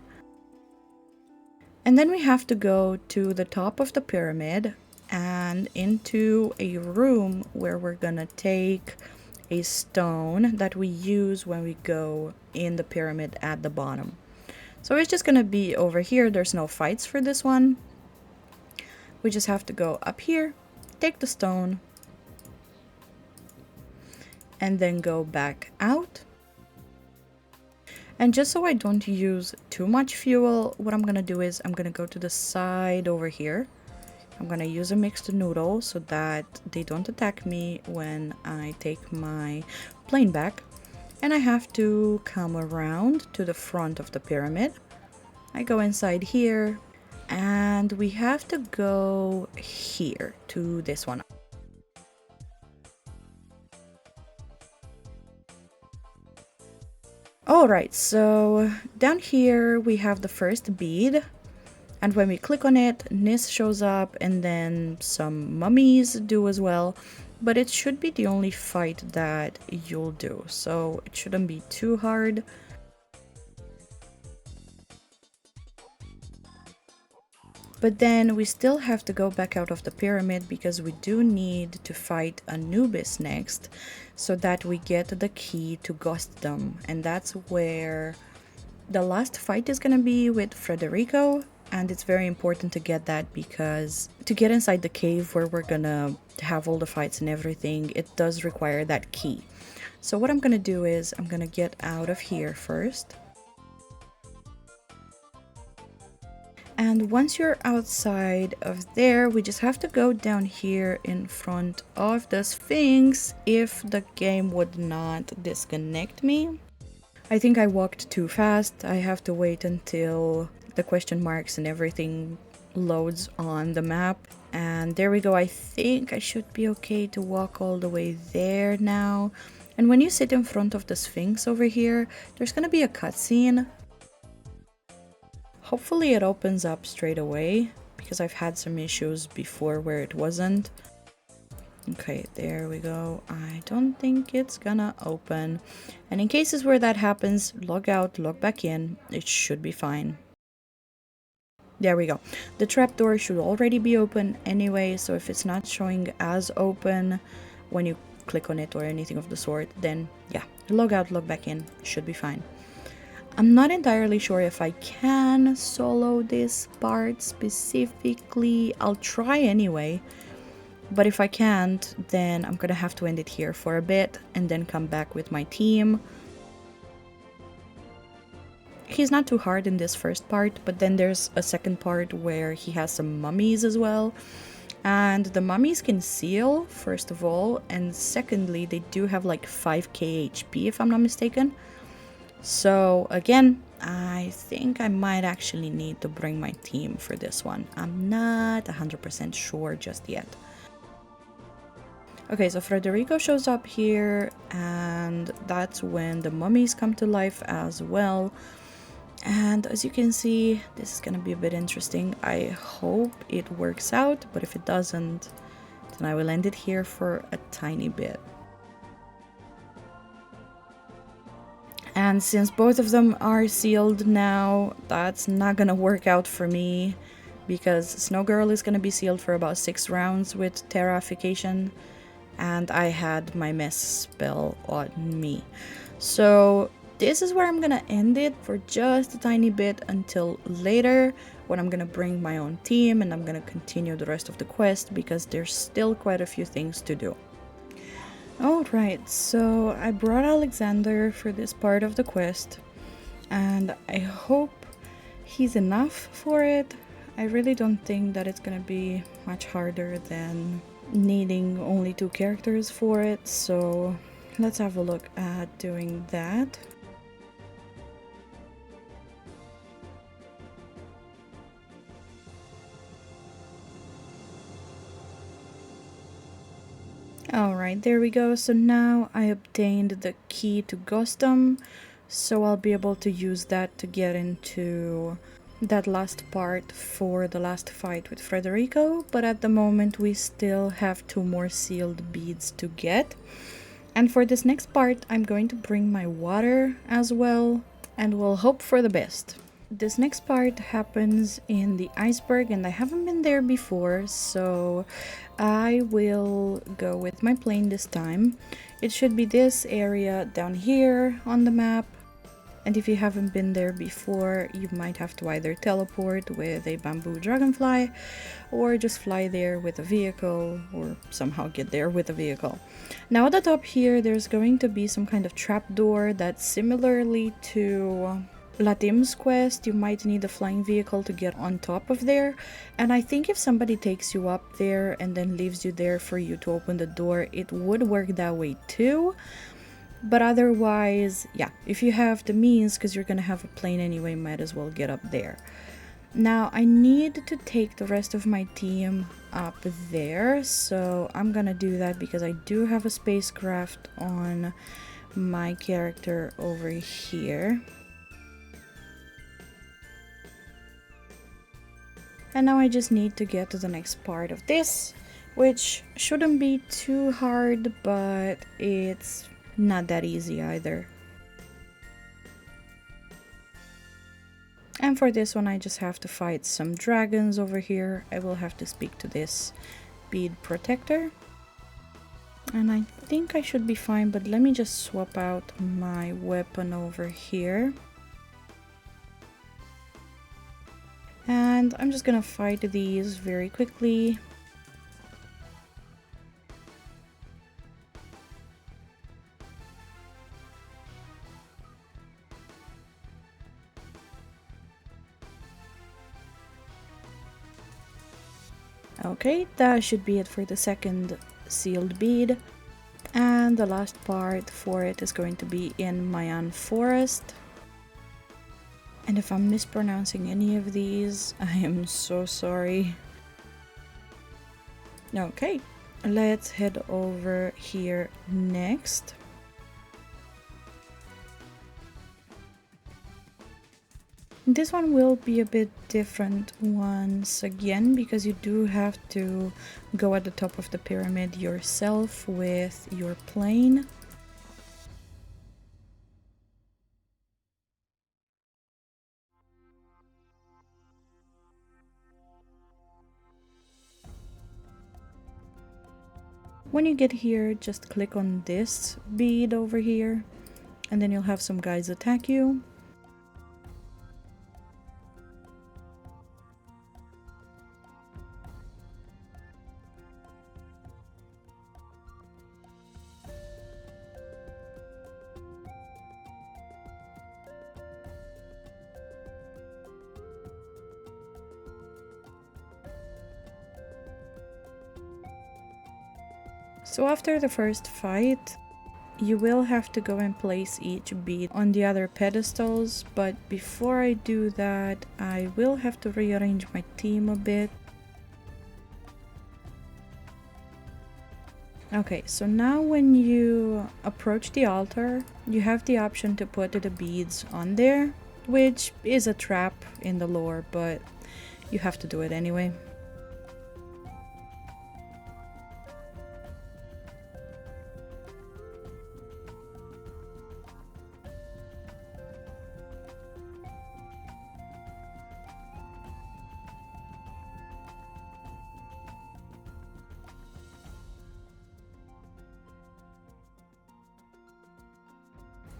And then we have to go to the top of the pyramid and into a room where we're gonna take a stone that we use when we go in the pyramid at the bottom. So it's just gonna be over here. There's no fights for this one. We just have to go up here, take the stone, and then go back out. And just so I don't use too much fuel, what I'm gonna do is I'm gonna go to the side over here. I'm gonna use a mixed noodle so that they don't attack me when I take my plane back. And I have to come around to the front of the pyramid. I go inside here and we have to go here to this one. Alright, so down here we have the first bead, and when we click on it, Nis shows up and then some mummies do as well, but it should be the only fight that you'll do, so it shouldn't be too hard. But then we still have to go back out of the pyramid because we do need to fight Anubis next so that we get the key to Ghostdom, and that's where the last fight is gonna be with Frederico. And it's very important to get that because to get inside the cave where we're gonna have all the fights and everything, it does require that key. So what I'm gonna do is I'm gonna get out of here first. And once you're outside of there, we just have to go down here in front of the Sphinx if the game would not disconnect me. I think I walked too fast. I have to wait until the question marks and everything loads on the map. And there we go. I think I should be okay to walk all the way there now. And when you sit in front of the Sphinx over here, there's gonna be a cutscene. Hopefully it opens up straight away, because I've had some issues before where it wasn't. Okay, there we go. I don't think it's gonna open. And in cases where that happens, log out, log back in. It should be fine. There we go. The trapdoor should already be open anyway, so if it's not showing as open when you click on it or anything of the sort, then yeah, log out, log back in. Should be fine. I'm not entirely sure if I can solo this part specifically. I'll try anyway. But if I can't, then I'm gonna have to end it here for a bit and then come back with my team. He's not too hard in this first part, but then there's a second part where he has some mummies as well. And the mummies can seal, first of all, and secondly, they do have like 5k HP if I'm not mistaken. So again, I think I might actually need to bring my team for this one. I'm not 100% sure just yet. Okay, so Frederico shows up here, and that's when the mummies come to life as well. And as you can see, this is gonna be a bit interesting. I hope it works out, but if it doesn't, then I will end it here for a tiny bit. And since both of them are sealed now, that's not gonna work out for me, because Snow Girl is gonna be sealed for about 6 rounds with Terrarification, and I had my mess spell on me. So this is where I'm gonna end it for just a tiny bit until later, when I'm gonna bring my own team and I'm gonna continue the rest of the quest, because there's still quite a few things to do. Alright, so I brought Alexander for this part of the quest, and I hope he's enough for it. I really don't think that it's gonna be much harder than needing only 2 characters for it, so let's have a look at doing that. Alright, there we go. So now I obtained the key to Ghostum, so I'll be able to use that to get into that last part for the last fight with Frederico, but at the moment we still have 2 more sealed beads to get. And for this next part, I'm going to bring my water as well, and we'll hope for the best. This next part happens in the iceberg, and I haven't been there before, so I will go with my plane this time. It should be this area down here on the map, and if you haven't been there before, you might have to either teleport with a bamboo dragonfly or just fly there with a vehicle, or somehow get there with a vehicle. Now at the top here, there's going to be some kind of trapdoor that's similarly to Latim's quest. You might need a flying vehicle to get on top of there, and I think if somebody takes you up there and then leaves you there for you to open the door, it would work that way too. But otherwise, yeah, if you have the means, because you're gonna have a plane anyway, might as well get up there. Now I need to take the rest of my team up there, so I'm gonna do that because I do have a spacecraft on my character over here. And now I just need to get to the next part of this, which shouldn't be too hard, but it's not that easy either. And for this one, I just have to fight some dragons over here. I will have to speak to this bead protector. And I think I should be fine, but let me just swap out my weapon over here. And I'm just gonna fight these very quickly. Okay, that should be it for the second sealed bead. And the last part for it is going to be in Mayan Forest. And if I'm mispronouncing any of these, I am so sorry. Okay, let's head over here next. This one will be a bit different once again, because you do have to go at the top of the pyramid yourself with your plane. When you get here, just click on this bead over here, and then you'll have some guys attack you. So after the first fight, you will have to go and place each bead on the other pedestals, but before I do that, I will have to rearrange my team a bit. Okay, so now when you approach the altar, you have the option to put the beads on there, which is a trap in the lore, but you have to do it anyway.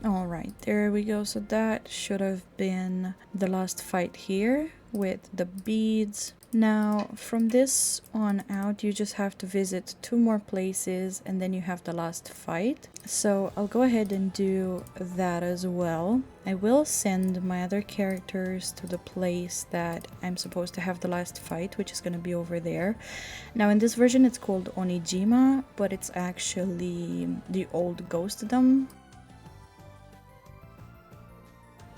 All right, there we go. So that should have been the last fight here with the beads. Now from this on out, you just have to visit 2 more places and then you have the last fight. So I'll go ahead and do that as well. I will send my other characters to the place that I'm supposed to have the last fight, which is going to be over there. Now in this version it's called Onijima, but it's actually the old ghostdom.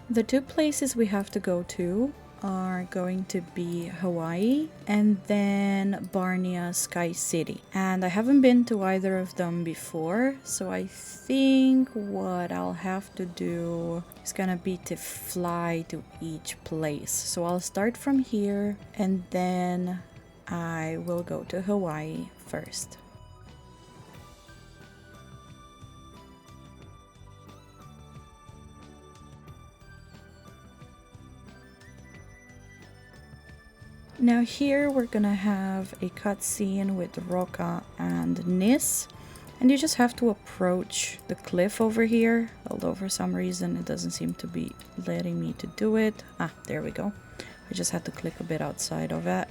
The 2 places we have to go to are going to be Hawaii and then Barnia Sky City. And I haven't been to either of them before, so I think what I'll have to do is gonna be to fly to each place. So I'll start from here and then I will go to Hawaii first. Now here we're gonna have a cutscene with Roca and Nis, and you just have to approach the cliff over here, although for some reason it doesn't seem to be letting me to do it. Ah, there we go. I just had to click a bit outside of it.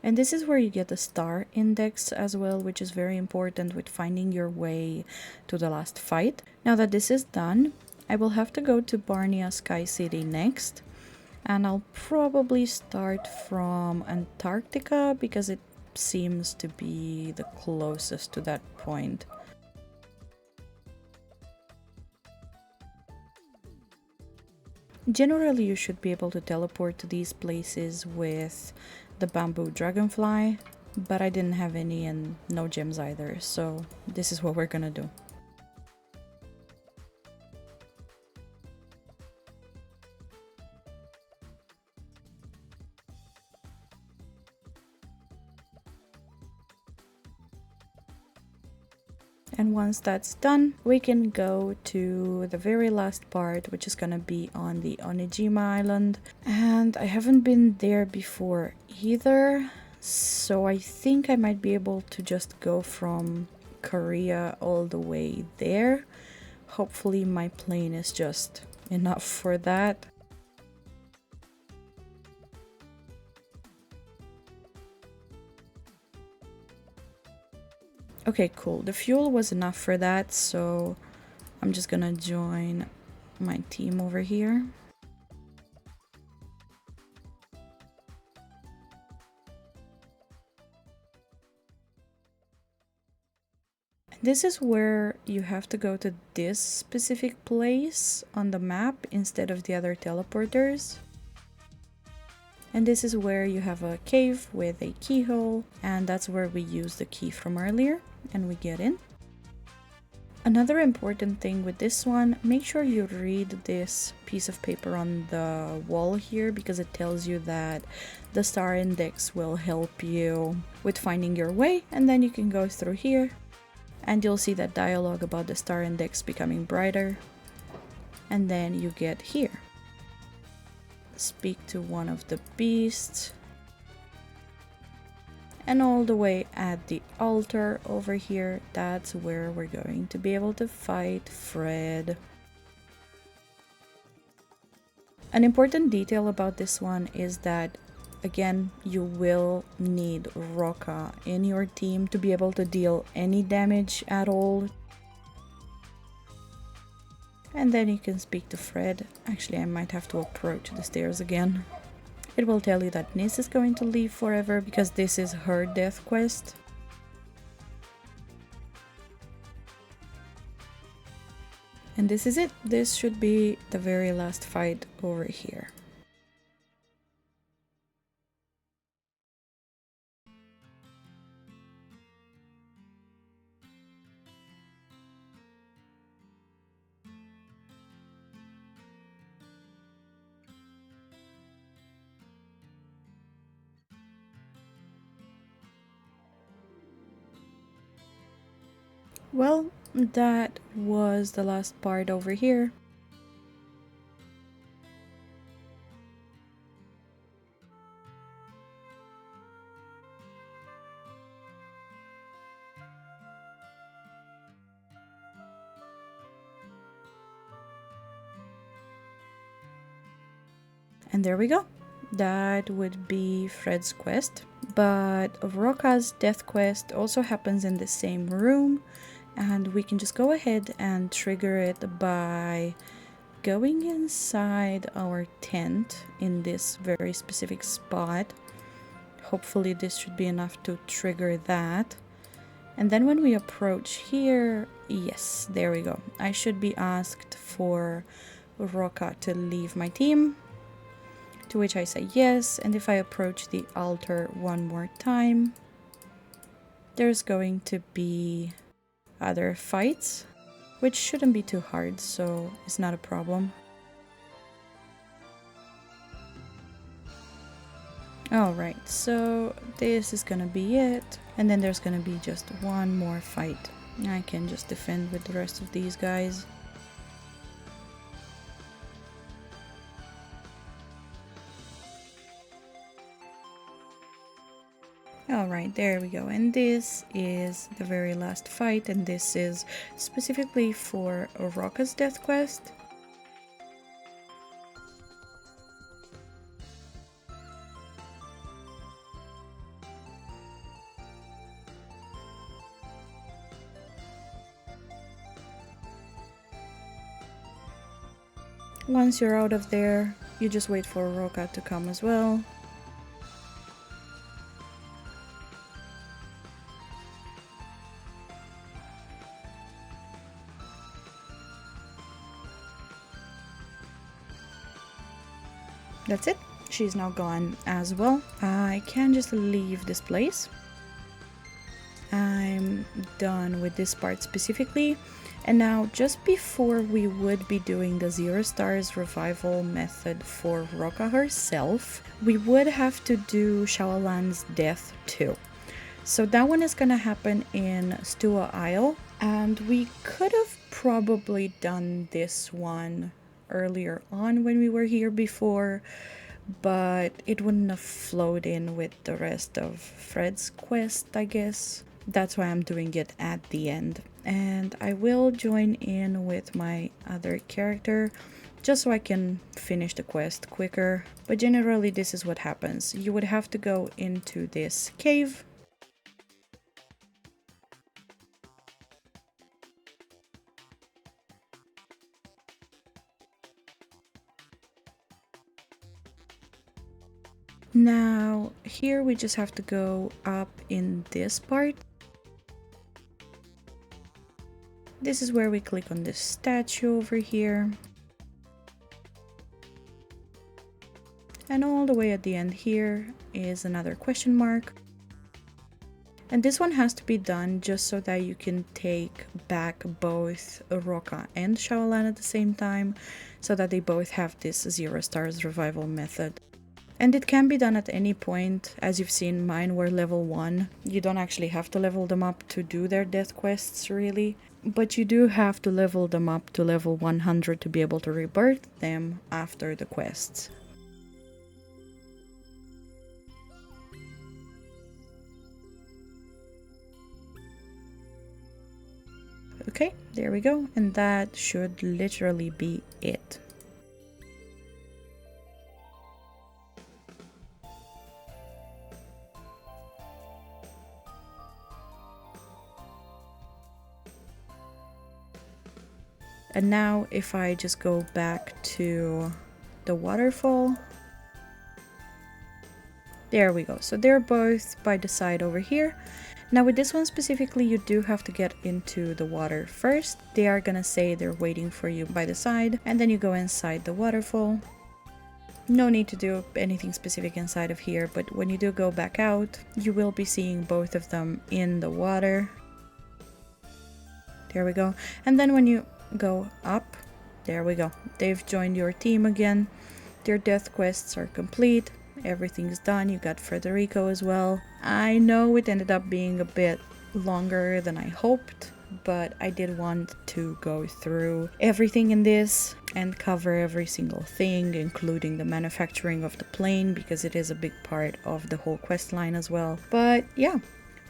And this is where you get the star index as well, which is very important with finding your way to the last fight. Now that this is done, I will have to go to Barnia Sky City next, and I'll probably start from Antarctica because it seems to be the closest to that point. Generally, you should be able to teleport to these places with the bamboo dragonfly, but I didn't have any and no gems either, so this is what we're gonna do. And once that's done, we can go to the very last part, which is gonna be on the Onijima Island. And I haven't been there before either, so I think I might be able to just go from Korea all the way there. Hopefully my plane is just enough for that. Okay, cool. The fuel was enough for that, so I'm just gonna join my team over here. This is where you have to go to this specific place on the map instead of the other teleporters. And this is where you have a cave with a keyhole, and that's where we use the key from earlier, and we get in. Another important thing with this one, make sure you read this piece of paper on the wall here, because it tells you that the star index will help you with finding your way, and then you can go through here and you'll see that dialogue about the star index becoming brighter, and then you get here. Speak to one of the beasts, and all the way at the altar over here, that's where we're going to be able to fight Fred. An important detail about this one is that, again, you will need Roca in your team to be able to deal any damage at all. And then you can speak to Fred. Actually, I might have to approach the stairs again. It will tell you that Nis is going to live forever because this is her death quest. And this is it. This should be the very last fight over here. Well, that was the last part over here. And there we go. That would be Fred's quest. But Roca's death quest also happens in the same room, and we can just go ahead and trigger it by going inside our tent in this very specific spot. Hopefully this should be enough to trigger that. And then when we approach here, yes, there we go. I should be asked for Roca to leave my team, to which I say yes. And if I approach the altar one more time, there's going to be other fights, which shouldn't be too hard, so it's not a problem. Alright, so this is gonna be it. And then there's gonna be just one more fight. I can just defend with the rest of these guys. Alright, there we go. And this is the very last fight, and this is specifically for Roca's death quest. Once you're out of there, you just wait for Roca to come as well. That's it. She's now gone as well. I can just leave this place. I'm done with this part specifically. And now, just before we would be doing the 0 stars revival method for Roca herself, we would have to do Xaolan's death too. So that one is gonna happen in Stua Isle, and we could have probably done this one earlier on when we were here before, but it wouldn't have flowed in with the rest of Fred's quest, I guess. That's why I'm doing it at the end. And I will join in with my other character just so I can finish the quest quicker. But generally this is what happens. You would have to go into this cave. Now here we just have to go up in this part. This is where we click on this statue over here. And all the way at the end here is another question mark. And this one has to be done just so that you can take back both Roca and Xaolan at the same time, so that they both have this 0 stars revival method. And it can be done at any point. As you've seen, mine were level 1. You don't actually have to level them up to do their death quests, really. But you do have to level them up to level 100 to be able to rebirth them after the quests. Okay, there we go. And that should literally be it. And now if I just go back to the waterfall, there we go. So they're both by the side over here. Now with this one specifically, you do have to get into the water first. They are gonna say they're waiting for you by the side, and then you go inside the waterfall. No need to do anything specific inside of here, but when you do go back out, you will be seeing both of them in the water. There we go. And then when you go up, there we go. They've joined your team again. Their death quests are complete. Everything's done. You got Frederico as well. I know it ended up being a bit longer than I hoped, but I did want to go through everything in this and cover every single thing, including the manufacturing of the plane, because it is a big part of the whole quest line as well. But yeah,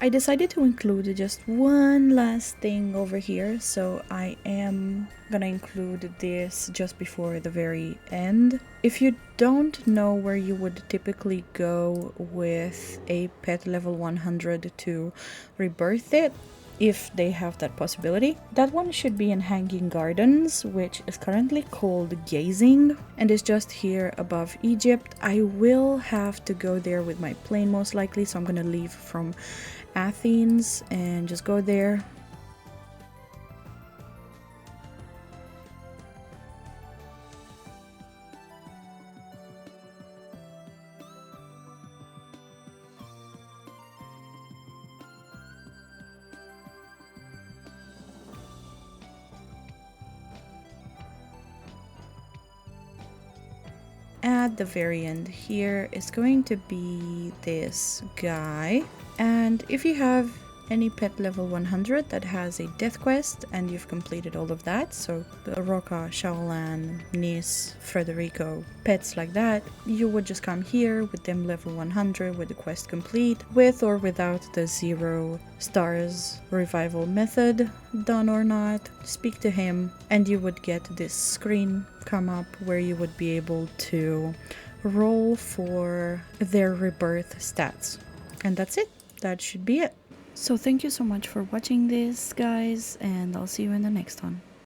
I decided to include just one last thing over here, so I am gonna include this just before the very end. If you don't know where you would typically go with a pet level 100 to rebirth it, if they have that possibility, that one should be in Hanging Gardens, which is currently called Gazing and is just here above Egypt. I will have to go there with my plane most likely, so I'm gonna leave from Athens and just go there. At the very end here is going to be this guy, and if you have any pet level 100 that has a death quest and you've completed all of that, so the Roca, Xaolan, Nice, Frederico, pets like that, you would just come here with them level 100 with the quest complete, with or without the 0 stars revival method done or not. Speak to him and you would get this screen come up where you would be able to roll for their rebirth stats. And that's it. That should be it. So thank you so much for watching this, guys, and I'll see you in the next one.